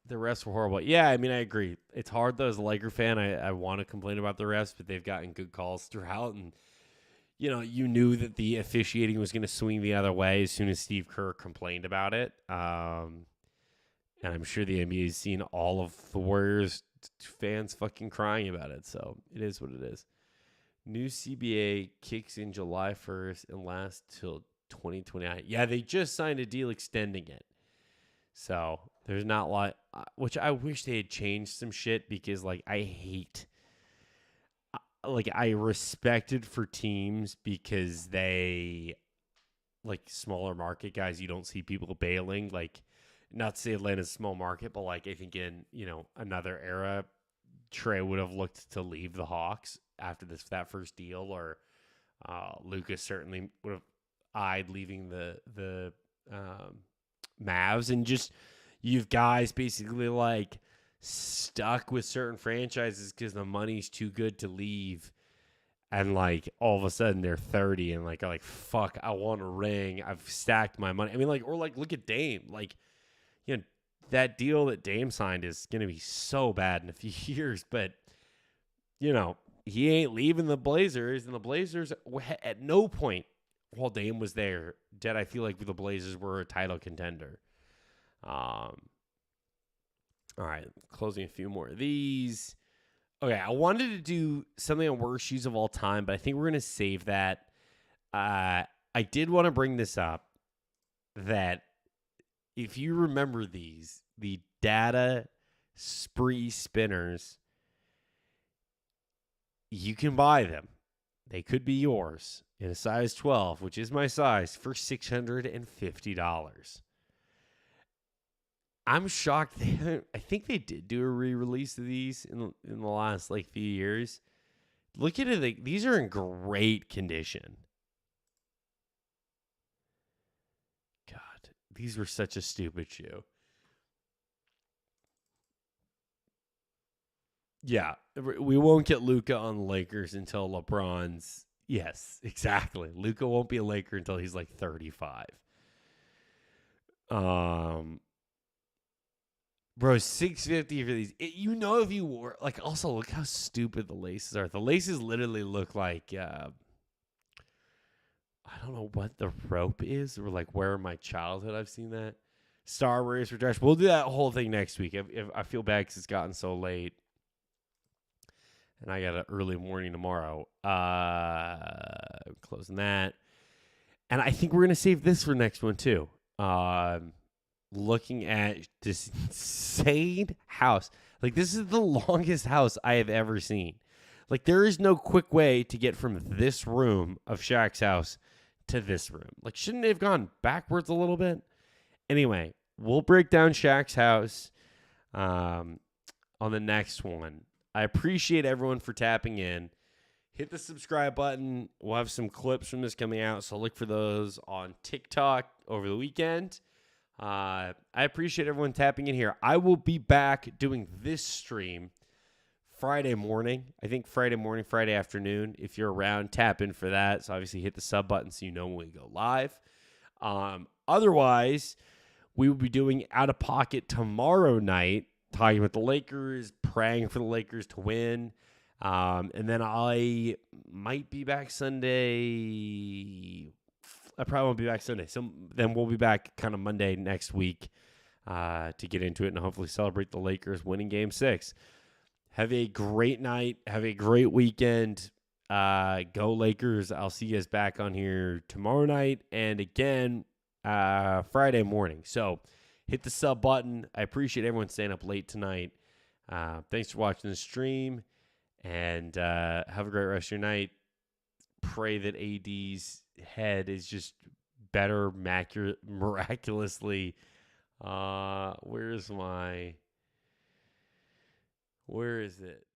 The refs were horrible. Yeah, I mean, I agree. It's hard though as a Laker fan. I want to complain about the refs, but they've gotten good calls throughout, and you knew that the officiating was going to swing the other way as soon as Steve Kerr complained about it. And I'm sure the NBA has seen all of the Warriors fans fucking crying about it. So it is what it is. New CBA kicks in July 1st and lasts till 2029. Yeah, they just signed a deal extending it. So there's not a lot, which I wish they had changed some shit because, like, I respect it for teams because they, like, smaller market guys, you don't see people bailing. Like, not to say Atlanta's a small market, but, like, I think in, another era, Trey would have looked to leave the Hawks after that first deal, or Lucas certainly would have eyed leaving the Mavs, and just you've guys basically like stuck with certain franchises because the money's too good to leave, and like all of a sudden they're 30 and like are like, fuck, I want a ring, I've stacked my money. I mean, like, or like look at Dame, like, that deal that Dame signed is gonna be so bad in a few years, but he ain't leaving the Blazers, and the Blazers at no point while Dame was there did I feel like the Blazers were a title contender. All right, closing a few more of these. Okay, I wanted to do something on worst shoes of all time, but I think we're going to save that. I did want to bring this up, that if you remember these, the data spree spinners, you can buy them. They could be yours in a size 12, which is my size, for $650. I'm shocked. I think they did do a re-release of these in the last few years. Look at it. These are in great condition. God, these were such a stupid shoe. Yeah, we won't get Luka on the Lakers until LeBron's. Yes, exactly. Luka won't be a Laker until he's like 35. Bro, $650 for these. If you wore, like, also look how stupid the laces are. The laces literally look like, I don't know what the rope is, or like where in my childhood I've seen that. Star Wars for trash. We'll do that whole thing next week. If I feel bad because it's gotten so late, and I got an early morning tomorrow. Closing that, and I think we're gonna save this for next one too. Looking at this insane house. Like, this is the longest house I have ever seen. Like, there is no quick way to get from this room of Shaq's house to this room. Like, shouldn't they have gone backwards a little bit? Anyway, we'll break down Shaq's house on the next one. I appreciate everyone for tapping in. Hit the subscribe button. We'll have some clips from this coming out, so look for those on TikTok over the weekend. I appreciate everyone tapping in here. I will be back doing this stream Friday morning. I think Friday morning, Friday afternoon. If you're around, tap in for that. So obviously hit the sub button so you know when we go live. Otherwise, we will be doing Out of Pocket tomorrow night, talking about the Lakers, praying for the Lakers to win. And then I might be back Sunday. I probably won't be back Sunday. So then we'll be back kind of Monday next week to get into it and hopefully celebrate the Lakers winning Game 6. Have a great night. Have a great weekend. Go Lakers. I'll see you guys back on here tomorrow night and again Friday morning. So hit the sub button. I appreciate everyone staying up late tonight. Thanks for watching the stream, and have a great rest of your night. Pray that AD's head is just better miraculously. Where is it?